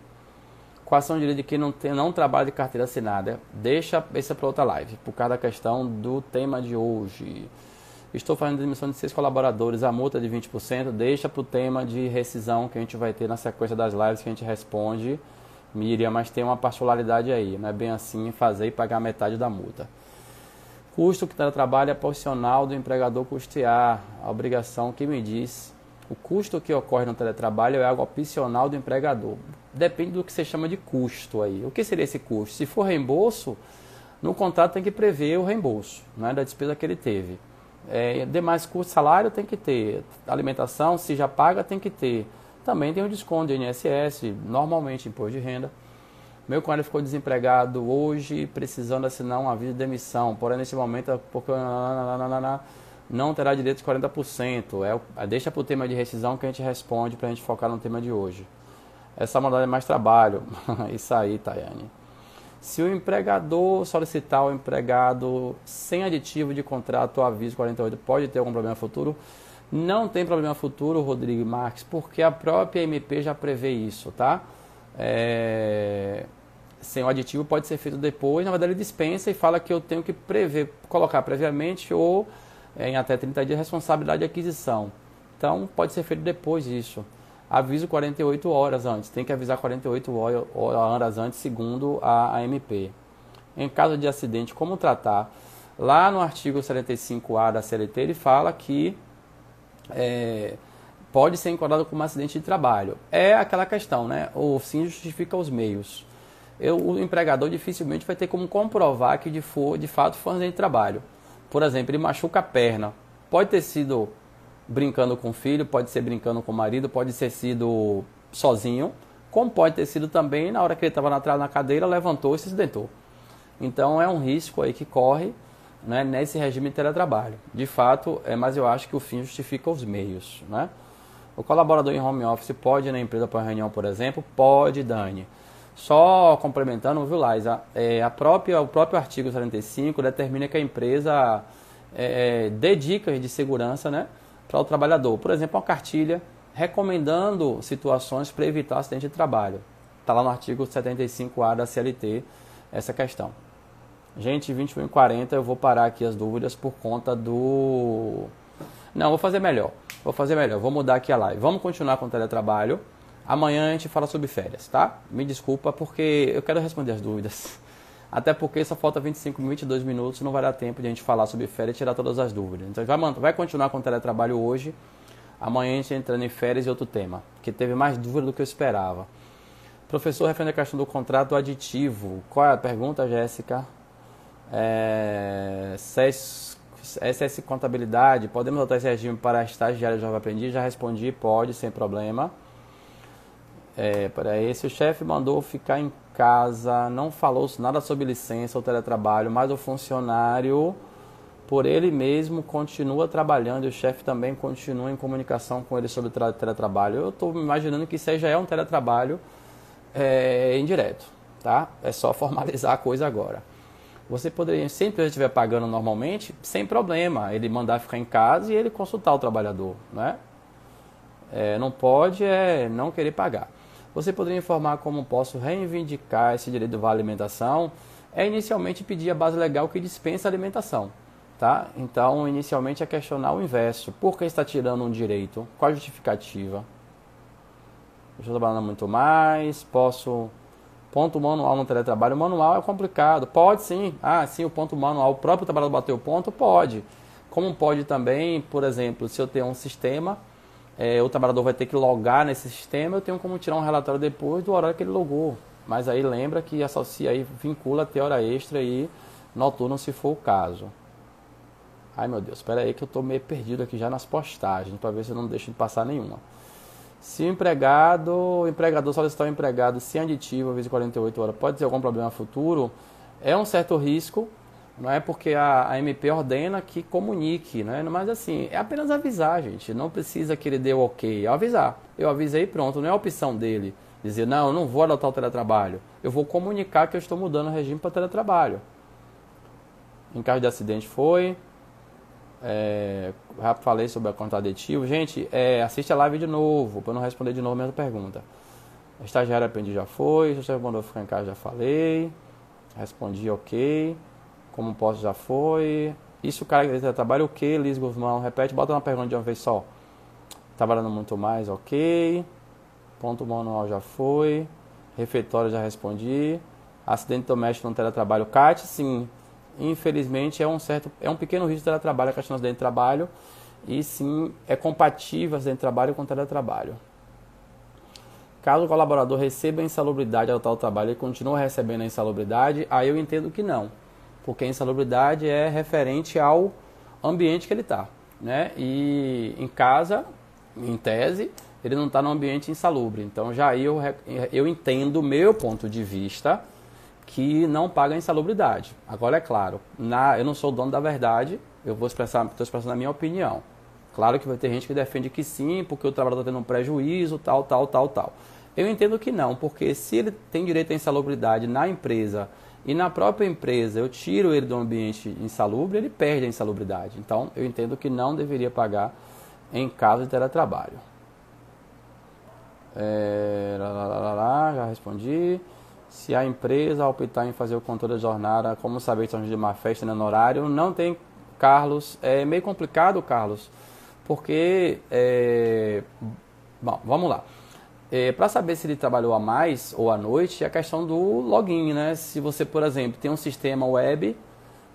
Quais são os direitos de quem não trabalha de carteira assinada? Deixa essa para outra live, por causa da questão do tema de hoje. Estou fazendo demissão de 6 colaboradores, a multa de 20%, deixa para o tema de rescisão que a gente vai ter na sequência das lives que a gente responde. Miriam, mas tem uma particularidade aí, não é bem assim fazer e pagar metade da multa. Custo que teletrabalho é profissional do empregador custear, a obrigação que me diz. O custo que ocorre no teletrabalho é algo opcional do empregador. Depende do que você chama de custo aí. O que seria esse custo? Se for reembolso, no contrato tem que prever o reembolso, né, da despesa que ele teve. Demais custo, salário tem que ter, alimentação, se já paga, tem que ter. Também tem o desconto de INSS, normalmente imposto de renda. Meu cunhado ficou desempregado hoje, precisando assinar um aviso de demissão, porém nesse momento porque não terá direito de 40%. Deixa para o tema de rescisão que a gente responde para a gente focar no tema de hoje. Essa modalidade é mais trabalho. Isso aí, Tayane. Se o empregador solicitar o empregado sem aditivo de contrato ou aviso 48, pode ter algum problema futuro? Não tem problema futuro, Rodrigo Marques, porque a própria MP já prevê isso, tá? Sem o aditivo pode ser feito depois, na verdade ele dispensa e fala que eu tenho que colocar previamente ou em até 30 dias responsabilidade de aquisição. Então pode ser feito depois disso. Aviso 48 horas antes, tem que avisar 48 horas antes, segundo a MP. Em caso de acidente, como tratar? Lá no artigo 75A da CLT, ele fala que pode ser enquadrado como acidente de trabalho. É aquela questão, né? O fim justifica os meios. O empregador dificilmente vai ter como comprovar que de fato foi um acidente de trabalho. Por exemplo, ele machuca a perna. Pode ter sido brincando com o filho, pode ser brincando com o marido, pode ter sido sozinho, como pode ter sido também na hora que ele estava na cadeira, levantou e se acidentou. Então é um risco aí que corre, né, nesse regime de teletrabalho. De fato, mas eu acho que o fim justifica os meios, né? O colaborador em home office pode ir na empresa para reunião, por exemplo? Pode, Dani. Só complementando, viu, Laisa? O próprio artigo 45 determina que a empresa dê dicas de segurança, né, para o trabalhador. Por exemplo, uma cartilha recomendando situações para evitar acidente de trabalho. Está lá no artigo 75A da CLT essa questão. Gente, 21h40 eu vou parar aqui as dúvidas por conta do... Não, vou fazer melhor. Vou mudar aqui a live. Vamos continuar com o teletrabalho. Amanhã a gente fala sobre férias, tá? Me desculpa porque eu quero responder as dúvidas. Até porque só falta 22 minutos, não vai dar tempo de a gente falar sobre férias e tirar todas as dúvidas. Então vai continuar com o teletrabalho hoje. Amanhã a gente entra em férias e outro tema, porque teve mais dúvida do que eu esperava. Professor, referente à questão do contrato aditivo. Qual é a pergunta, Jéssica? SS Contabilidade, podemos adotar esse regime para estagiário de jovem aprendiz? Já respondi, pode, sem problema. Peraí, se o chefe mandou ficar em casa, não falou nada sobre licença ou teletrabalho, mas o funcionário, por ele mesmo, continua trabalhando e o chefe também continua em comunicação com ele sobre teletrabalho. Eu estou imaginando que isso aí já é um teletrabalho indireto, tá? É só formalizar a coisa agora. Você poderia, se a empresa estiver pagando normalmente, sem problema, ele mandar ficar em casa e ele consultar o trabalhador, né? Não pode não querer pagar. Você poderia informar como posso reivindicar esse direito de vale alimentação? Inicialmente pedir a base legal que dispensa a alimentação, tá? Então, inicialmente é questionar o inverso. Por que está tirando um direito? Qual a justificativa? Estou trabalhando muito mais, posso... Ponto manual no teletrabalho, o manual é complicado. Pode sim, sim, o ponto manual, o próprio trabalhador bateu o ponto, pode. Como pode também, por exemplo, se eu tenho um sistema, o trabalhador vai ter que logar nesse sistema, eu tenho como tirar um relatório depois do horário que ele logou. Mas aí lembra que associa aí, vincula ter hora extra e noturno se for o caso. Ai meu Deus, espera aí que eu estou meio perdido aqui já nas postagens, para ver se eu não deixo de passar nenhuma. Se o empregador solicitar o empregado sem aditivo, vezes 48 horas, pode ter algum problema futuro? É um certo risco, não é porque a MP ordena que comunique, né? Mas assim, é apenas avisar, gente. Não precisa que ele dê o ok, é avisar. Eu avisei, pronto, não é a opção dele dizer, não, eu não vou adotar o teletrabalho. Eu vou comunicar que eu estou mudando o regime para teletrabalho. Em caso de acidente foi... já falei sobre a conta aditivo. Gente, assiste a live de novo, para não responder de novo a mesma pergunta. Estagiário aprendiz já foi, se o chefe mandou ficar em casa já falei, respondi ok, como posso já foi. Isso, cara, que trabalha o que, Liz Guzmão? Repete, bota uma pergunta de uma vez só. Trabalhando muito mais, ok. Ponto manual já foi. Refeitório já respondi. Acidente doméstico no teletrabalho, CAT, sim. Infelizmente é um pequeno risco de teletrabalho, a questão do acidente de trabalho, e sim é compatível acidente de trabalho com teletrabalho. Caso o colaborador receba a insalubridade ao tal trabalho e continue recebendo a insalubridade, aí eu entendo que não, porque a insalubridade é referente ao ambiente que ele está, né? E em casa, em tese, ele não está no ambiente insalubre. Então já eu entendo o meu ponto de vista que não paga a insalubridade. Agora, é claro, eu não sou o dono da verdade, estou expressando a minha opinião. Claro que vai ter gente que defende que sim, porque o trabalhador está tendo um prejuízo, tal. Eu entendo que não, porque se ele tem direito à insalubridade na empresa e na própria empresa eu tiro ele do ambiente insalubre, ele perde a insalubridade. Então, eu entendo que não deveria pagar em caso de teletrabalho. Já respondi. Se a empresa optar em fazer o controle da jornada, como saber se é um dia de uma festa no horário? Não tem, Carlos. É meio complicado, Carlos, porque... Bom, vamos lá. Para saber se ele trabalhou a mais ou à noite, é a questão do login, né? Se você, por exemplo, tem um sistema web,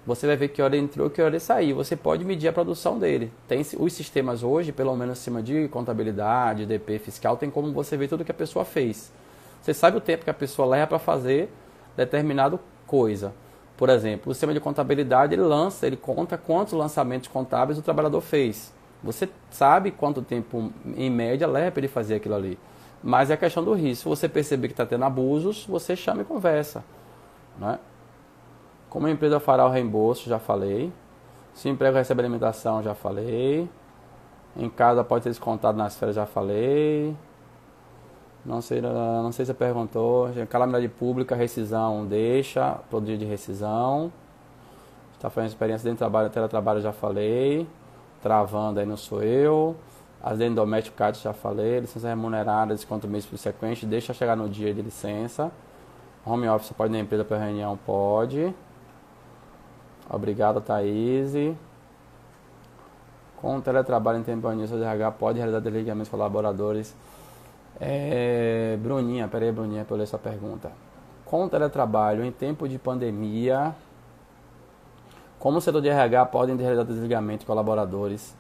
você vai ver que hora ele entrou e que hora ele saiu. Você pode medir a produção dele. Tem os sistemas hoje, pelo menos acima de contabilidade, DP fiscal, tem como você ver tudo que a pessoa fez. Você sabe o tempo que a pessoa leva para fazer determinada coisa. Por exemplo, o sistema de contabilidade, ele conta quantos lançamentos contábeis o trabalhador fez. Você sabe quanto tempo, em média, leva para ele fazer aquilo ali. Mas é a questão do risco. Se você perceber que está tendo abusos, você chama e conversa. Né? Como a empresa fará o reembolso, já falei. Se o emprego recebe alimentação, já falei. Em casa pode ser descontado nas férias, já falei. Não sei se você perguntou. Calamidade pública, rescisão, deixa. Todo dia de rescisão. Está fazendo experiência dentro do trabalho, teletrabalho, já falei. Travando aí não sou eu. Acidente doméstico, CAT, já falei. Licença remunerada, desconto mês subsequente. Deixa chegar no dia de licença. Home office pode ir na empresa para reunião? Pode. Obrigado, Thaís. Com o teletrabalho em tempo de o RH pode realizar desligamentos com colaboradores? Bruninha, peraí, Bruninha, para eu ler essa pergunta. Com o teletrabalho em tempo de pandemia, como o setor de RH pode realizar desligamento com colaboradores?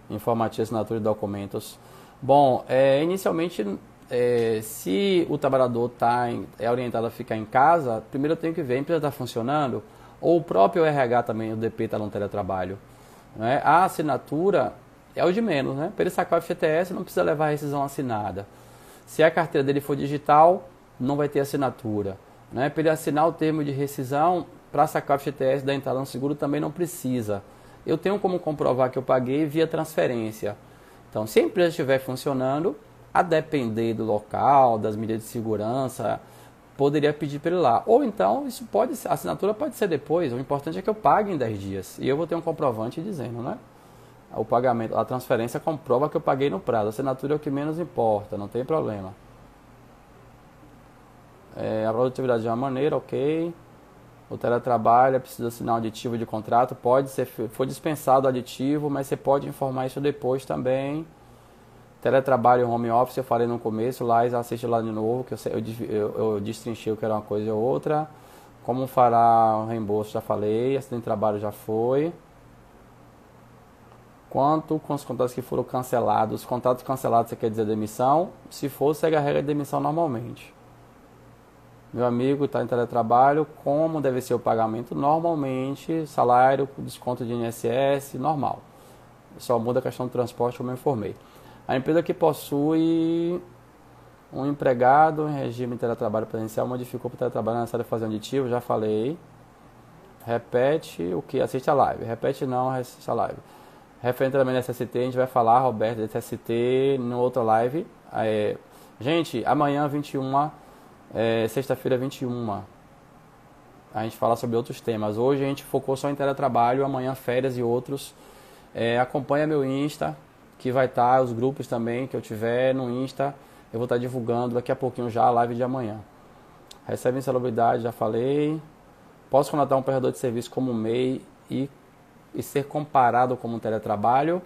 Informativo, assinatura de documentos. Bom, inicialmente, se o trabalhador é orientado a ficar em casa, primeiro eu tenho que ver, a empresa está funcionando, ou o próprio RH também, o DP está no teletrabalho. Né? A assinatura é o de menos, né? Para ele sacar o FGTS, não precisa levar a rescisão assinada. Se a carteira dele for digital, não vai ter assinatura. Né? Para ele assinar o termo de rescisão, para sacar o FGTS da entrada no seguro, também não precisa. Eu tenho como comprovar que eu paguei via transferência. Então, se a empresa estiver funcionando, a depender do local, das medidas de segurança, poderia pedir para ele lá. Ou então, a assinatura pode ser depois. O importante é que eu pague em 10 dias. E eu vou ter um comprovante dizendo, né? O pagamento, a transferência comprova que eu paguei no prazo. A assinatura é o que menos importa, não tem problema. A produtividade de uma maneira, ok. O teletrabalho precisa assinar um aditivo de contrato, pode ser, foi dispensado o aditivo, mas você pode informar isso depois também. Teletrabalho home office, eu falei no começo, lá assiste lá de novo, que eu destrinchei o que era uma coisa e outra. Como fará o reembolso, já falei, acidente de trabalho já foi. Quanto com os contratos que foram cancelados? Os contratos cancelados, você quer dizer demissão? Se for, segue a regra de demissão normalmente. Meu amigo está em teletrabalho, como deve ser o pagamento? Normalmente, salário, desconto de INSS, normal. Só muda a questão do transporte, como eu informei. A empresa que possui um empregado em regime de teletrabalho presencial modificou para o teletrabalho necessário fazer um aditivo, já falei. Repete o que? Assiste a live. Repete não, assiste a live. Referente também da SST, a gente vai falar, Roberto, da SST, em outra live. Gente, amanhã, 21, sexta-feira, 21, a gente fala sobre outros temas. Hoje a gente focou só em teletrabalho, amanhã férias e outros. Acompanha meu Insta, que vai estar, os grupos também que eu tiver no Insta. Eu vou estar divulgando daqui a pouquinho já a live de amanhã. Recebe insalubridade, já falei. Posso contratar um prestador de serviço como MEI e ser comparado como um teletrabalho?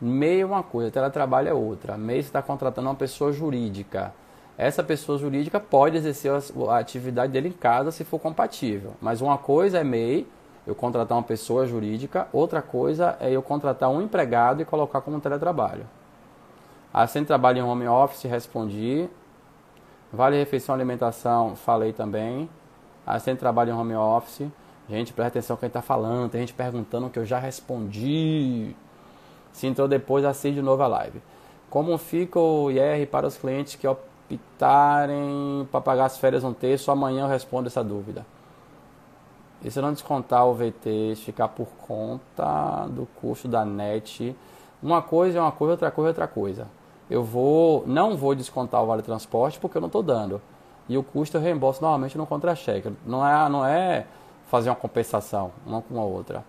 MEI é uma coisa, teletrabalho é outra. MEI você está contratando uma pessoa jurídica. Essa pessoa jurídica pode exercer a atividade dele em casa se for compatível. Mas uma coisa é MEI, eu contratar uma pessoa jurídica. Outra coisa é eu contratar um empregado e colocar como teletrabalho. Assim, trabalho em home office, respondi. Vale refeição e alimentação, falei também. Assim, trabalho em home office. Gente, presta atenção que a gente está falando. Tem gente perguntando que eu já respondi. Se entrou depois, assiste de novo a live. Como fica o IR para os clientes que optarem para pagar as férias um terço? Amanhã eu respondo essa dúvida. E se não descontar o VT, ficar por conta do custo da NET? Uma coisa é uma coisa, outra coisa é outra coisa. Não vou descontar o vale transporte porque eu não estou dando. E o custo eu reembolso normalmente no contra-cheque. Não é fazer uma compensação uma com a outra.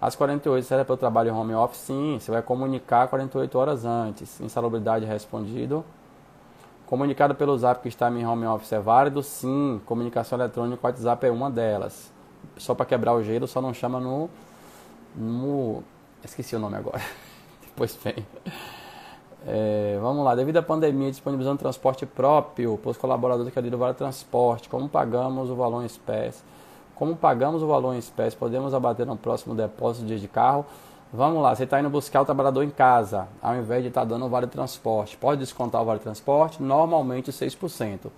Às 48, será para o trabalho em home office? Sim, você vai comunicar 48 horas antes. Insalubridade respondido. Comunicado pelo Zap que está em home office é válido? Sim. Comunicação eletrônica, o WhatsApp é uma delas. Só para quebrar o gelo, só não chama no... Esqueci o nome agora. Depois vem. Vamos lá, devido à pandemia, disponibilizando transporte próprio para os colaboradores que aderiram ao Vale Transporte, como pagamos o valor em espécie? Como pagamos o valor em espécie, podemos abater no próximo depósito de carro? Vamos lá, você está indo buscar o trabalhador em casa, ao invés de estar dando o Vale Transporte. Pode descontar o Vale Transporte? Normalmente 6%,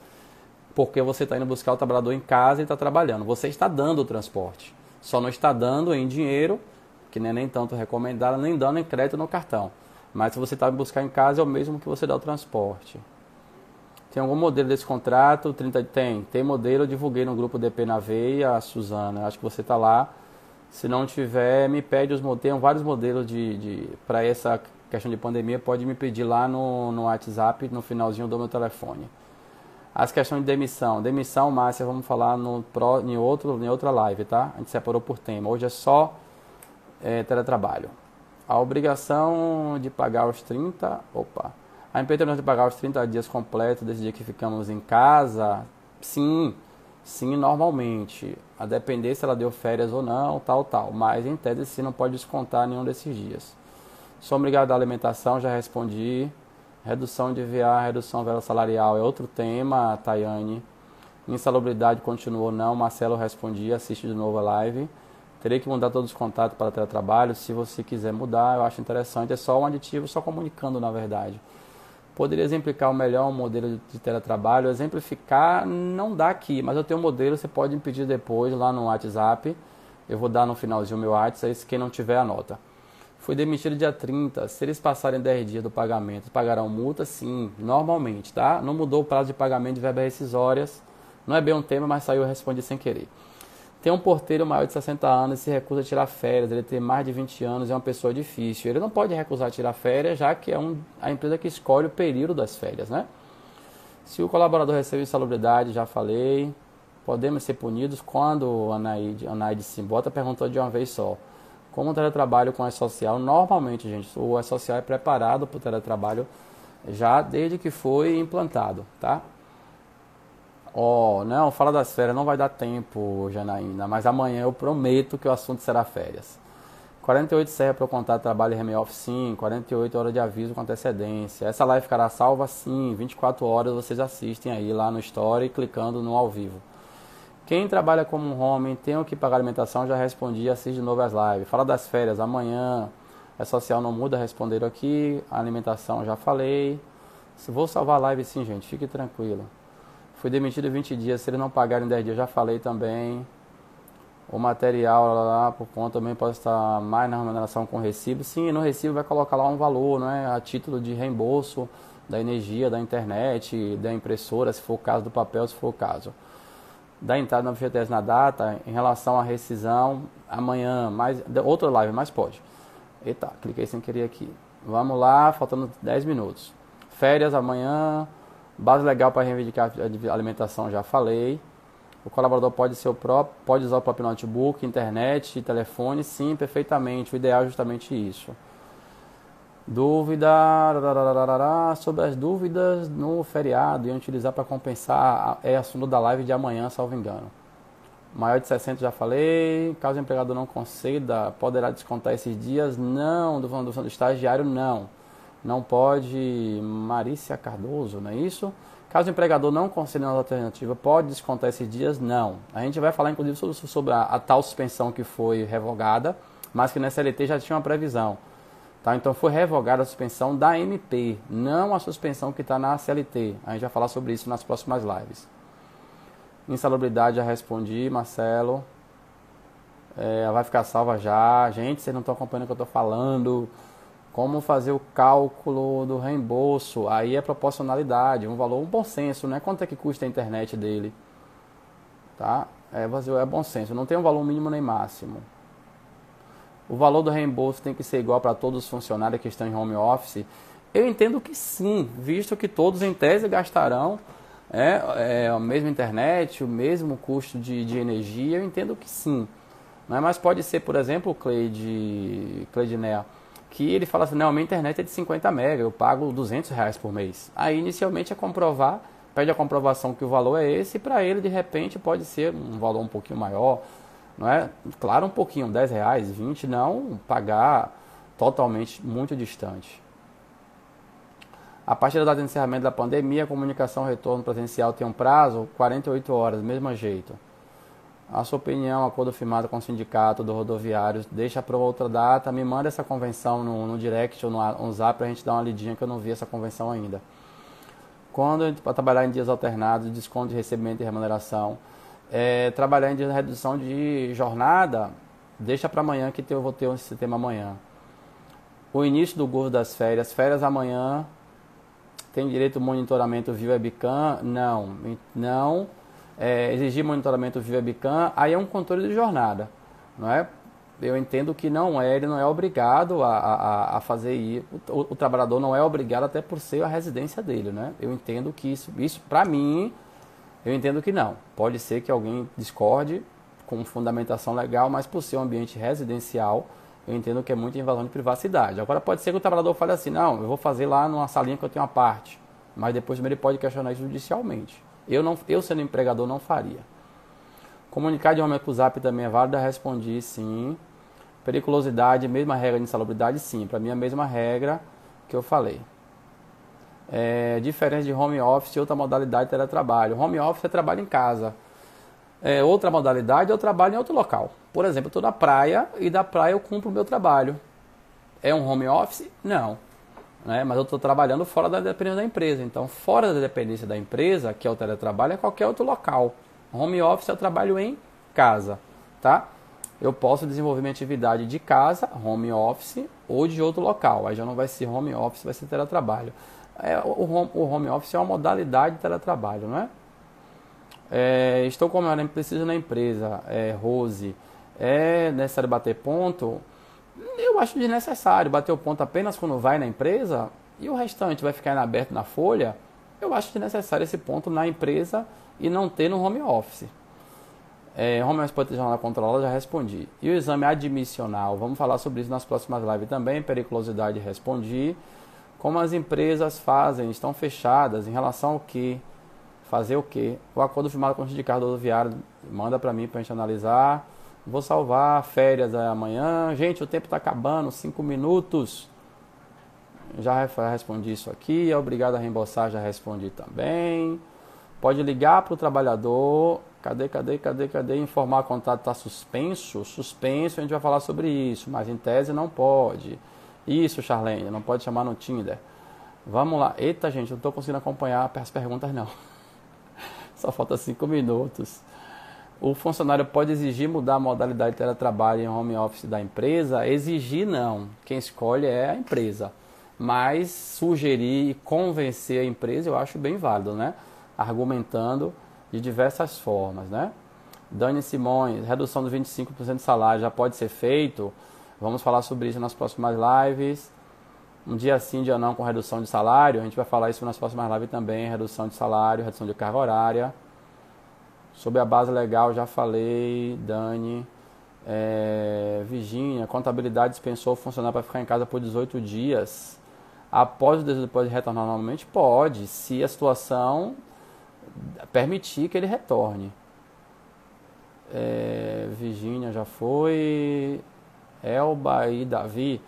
porque você está indo buscar o trabalhador em casa e está trabalhando. Você está dando o transporte, só não está dando em dinheiro, que nem tanto recomendado, nem dando em crédito no cartão. Mas se você está buscar em casa, é o mesmo que você dá o transporte. Tem algum modelo desse contrato? Tem modelo, eu divulguei no grupo DP na Veia, a Suzana, acho que você está lá. Se não tiver, me pede os modelos, tem vários modelos para essa questão de pandemia, pode me pedir lá no WhatsApp, no finalzinho do meu telefone. As questões de demissão. Demissão, Márcia, vamos falar em outra live, tá? A gente separou por tema. Hoje é só teletrabalho. A obrigação de pagar os 30... A empresa de pagar os 30 dias completos desse dia que ficamos em casa? Sim, normalmente. A depender se ela deu férias ou não, tal. Mas, em tese, sim, não pode descontar nenhum desses dias. Sou obrigado à alimentação, já respondi. Redução de VA, redução vela salarial é outro tema, Tayane. Insalubridade continuou não, Marcelo respondi, assiste de novo a live. Terei que mudar todos os contatos para teletrabalho, se você quiser mudar, eu acho interessante, é só um aditivo, só comunicando na verdade. Poderia exemplificar o melhor modelo de teletrabalho, exemplificar não dá aqui, mas eu tenho um modelo, você pode me pedir depois lá no WhatsApp, eu vou dar no finalzinho o meu WhatsApp, aí quem não tiver anota. Fui demitido dia 30, se eles passarem 10 dias do pagamento, pagarão multa? Sim, normalmente, tá? Não mudou o prazo de pagamento de verbas rescisórias, não é bem um tema, mas saiu, eu respondi sem querer. Tem um porteiro maior de 60 anos e se recusa a tirar férias, ele tem mais de 20 anos, é uma pessoa difícil. Ele não pode recusar tirar férias, já que é a empresa que escolhe o período das férias, né? Se o colaborador recebe insalubridade, já falei, podemos ser punidos quando a Anaide Simbota perguntou de uma vez só. Como o teletrabalho com o E-Social, normalmente, gente, o E-Social é preparado para o teletrabalho já desde que foi implantado, tá? Não, fala das férias, não vai dar tempo, Janaína, mas amanhã eu prometo que o assunto será férias. 48 serve para eu contar trabalho em home office, sim. 48 horas de aviso com antecedência. Essa live ficará salva, sim. 24 horas vocês assistem aí lá no Story, clicando no ao vivo. Quem trabalha como um homem tem o que pagar alimentação, já respondi, assiste de novo as lives. Fala das férias, amanhã é social, não muda, responderam aqui. A alimentação, já falei. Se vou salvar a live, sim, gente, fique tranquilo. Fui demitido 20 dias, se eles não pagarem 10 dias, já falei também. O material lá por conta também pode estar mais na relação com o recibo. Sim, no recibo vai colocar lá um valor, né, a título de reembolso da energia, da internet, da impressora, se for o caso, do papel, se for o caso. Da entrada na FGTS na data, em relação à rescisão, amanhã, outra live, mas pode. Eita, cliquei sem querer aqui. Vamos lá, faltando 10 minutos. Férias amanhã. Base legal para reivindicar a alimentação, já falei. O colaborador pode usar o próprio notebook, internet, telefone, sim, perfeitamente. O ideal é justamente isso. Dúvida sobre as dúvidas no feriado e utilizar para compensar é assunto da live de amanhã, salvo engano. Maior de 60 já falei. Caso o empregador não conceda, poderá descontar esses dias? Não, do estagiário não. Não pode. Marícia Cardoso, não é isso? Caso o empregador não conceda uma alternativa, pode descontar esses dias? Não. A gente vai falar inclusive sobre a tal suspensão que foi revogada, mas que na SLT já tinha uma previsão. Tá? Então foi revogada a suspensão da MP, não a suspensão que está na CLT. A gente vai falar sobre isso nas próximas lives. Insalubridade, já respondi, Marcelo. Vai ficar salva já. Gente, vocês não estão acompanhando o que eu estou falando. Como fazer o cálculo do reembolso? Aí é proporcionalidade, um valor, um bom senso, né? Quanto é que custa a internet dele? Tá? É bom senso, não tem um valor mínimo nem máximo. O valor do reembolso tem que ser igual para todos os funcionários que estão em home office? Eu entendo que sim, visto que todos em tese gastarão a mesma internet, o mesmo custo de energia, eu entendo que sim. Mas pode ser, por exemplo, o Cleidinea, que ele fala assim, não, minha internet é de 50 mega, eu pago R$200 por mês. Aí inicialmente pede a comprovação que o valor é esse, e para ele de repente pode ser um valor um pouquinho maior, não é? Claro, um pouquinho, R$10, 20, não pagar totalmente muito distante. A partir da data de encerramento da pandemia, a comunicação retorno presencial tem um prazo, 48 horas, mesmo jeito. A sua opinião, acordo firmado com o sindicato do rodoviário, deixa para outra data, me manda essa convenção no direct ou no zap para a gente dar uma lidinha que eu não vi essa convenção ainda. Quando para trabalhar em dias alternados, desconto de recebimento e remuneração, trabalhar em dias de redução de jornada, deixa para amanhã que eu vou ter esse tema amanhã. O início do gozo das férias amanhã, tem direito ao monitoramento via webcam? Não. Exigir monitoramento via webcam, aí é um controle de jornada, não é? Eu entendo que ele não é obrigado a fazer isso, o trabalhador não é obrigado até por ser a residência dele, né? Eu entendo que isso para mim, eu entendo que não. Pode ser que alguém discorde com fundamentação legal, mas por ser um ambiente residencial, eu entendo que é muita invasão de privacidade. Agora pode ser que o trabalhador fale assim, não, eu vou fazer lá numa salinha que eu tenho uma parte, mas depois ele pode questionar isso judicialmente. Eu sendo empregador, não faria. Comunicar de momento para o Zap também é válido, respondi sim. Periculosidade, mesma regra de insalubridade, sim. Para mim é a mesma regra que eu falei. Diferença de home office e outra modalidade de teletrabalho. Home office é trabalho em casa. Outra modalidade, eu trabalho em outro local. Por exemplo, eu estou na praia e da praia eu cumpro o meu trabalho. É um home office? Não. Mas eu estou trabalhando fora da dependência da empresa. Então, fora da dependência da empresa, que é o teletrabalho, é qualquer outro local. Home office eu trabalho em casa, tá? Eu posso desenvolver minha atividade de casa, home office, ou de outro local. Aí já não vai ser home office, vai ser teletrabalho. O home office é uma modalidade de teletrabalho, não é? Estou com uma preciso na empresa, Rose. É necessário bater ponto? Eu acho desnecessário bater o ponto apenas quando vai na empresa e o restante vai ficar aberto na folha. Eu acho desnecessário esse ponto na empresa e não ter no home office. Home office pode ter jornada controlada, já respondi. E o exame admissional, vamos falar sobre isso nas próximas lives também. Periculosidade, respondi. Como as empresas fazem, estão fechadas, em relação ao que? Fazer o quê? O acordo firmado com o sindicato rodoviário, manda para mim para a gente analisar. Vou salvar, férias amanhã. Gente, o tempo está acabando, 5 minutos. Já respondi isso aqui. Obrigado a reembolsar, já respondi também. Pode ligar para o trabalhador. Cadê? Informar que o contrato está suspenso. Suspenso, a gente vai falar sobre isso. Mas em tese não pode. Isso, Charlene, não pode chamar no Tinder. Vamos lá. Eita, gente, não estou conseguindo acompanhar as perguntas, não. Só falta 5 minutos. O funcionário pode exigir mudar a modalidade de teletrabalho em home office da empresa? Exigir não. Quem escolhe é a empresa. Mas sugerir e convencer a empresa eu acho bem válido, né? Argumentando de diversas formas, né? Dani Simões, redução do 25% de salário já pode ser feito? Vamos falar sobre isso nas próximas lives. Um dia sim, dia não com redução de salário. A gente vai falar isso nas próximas lives também. Redução de salário, redução de carga horária. Sobre a base legal, já falei, Dani. Virgínia, contabilidade dispensou o funcionário para ficar em casa por 18 dias. Após o 18 pode retornar normalmente? Pode, se a situação permitir que ele retorne. Virgínia já foi. Elba e Davi.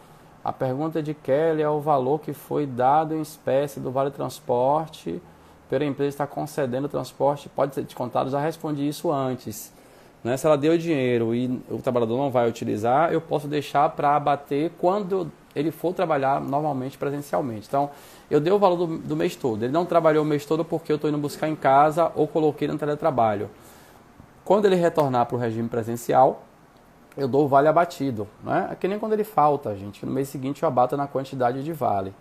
A pergunta de Kelly é o valor que foi dado em espécie do Vale Transporte pela empresa está concedendo o transporte, pode ser descontado, já respondi isso antes. Né? Se ela deu dinheiro e o trabalhador não vai utilizar, eu posso deixar para abater quando ele for trabalhar normalmente presencialmente. Então, eu dei o valor do mês todo. Ele não trabalhou o mês todo porque eu estou indo buscar em casa ou coloquei no teletrabalho. Quando ele retornar para o regime presencial, eu dou o vale abatido. Né? É que nem quando ele falta, gente. No mês seguinte eu abato na quantidade de vale.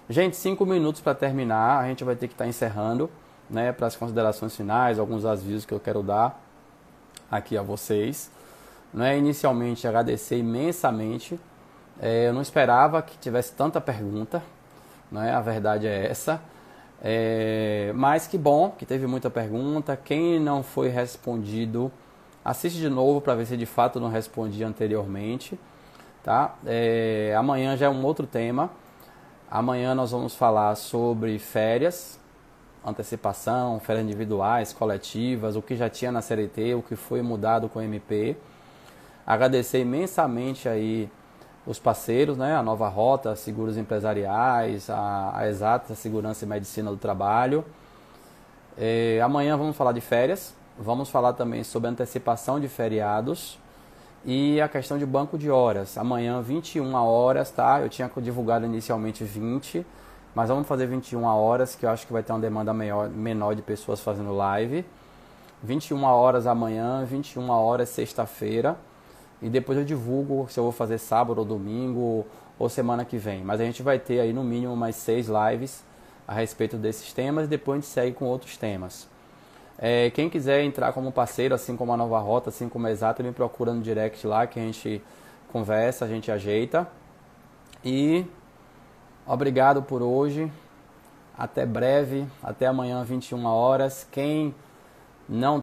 Gente, 5 minutos para terminar, a gente vai ter que estar encerrando, né, para as considerações finais, alguns avisos que eu quero dar aqui a vocês. Né? Inicialmente, agradecer imensamente, eu não esperava que tivesse tanta pergunta, né? A verdade é essa, mas que bom que teve muita pergunta. Quem não foi respondido, assiste de novo para ver se de fato não respondi anteriormente. Tá? Amanhã já é um outro tema. Amanhã nós vamos falar sobre férias, antecipação, férias individuais, coletivas, o que já tinha na CLT, o que foi mudado com o MP. Agradecer imensamente aí os parceiros, né? A Nova Rota, Seguros Empresariais, a Exata Segurança e Medicina do Trabalho. Amanhã vamos falar de férias, vamos falar também sobre antecipação de feriados e a questão de banco de horas. Amanhã 21 horas, tá? Eu tinha divulgado inicialmente 20, mas vamos fazer 21 horas, que eu acho que vai ter uma demanda menor de pessoas fazendo live. 21 horas amanhã, 21 horas sexta-feira. E depois eu divulgo se eu vou fazer sábado ou domingo ou semana que vem. Mas a gente vai ter aí no mínimo mais 6 lives a respeito desses temas e depois a gente segue com outros temas. Quem quiser entrar como parceiro, assim como a Nova Rota, assim como a Exata, me procura no direct lá que a gente conversa, a gente ajeita. E obrigado por hoje. Até breve, até amanhã 21 horas. Quem não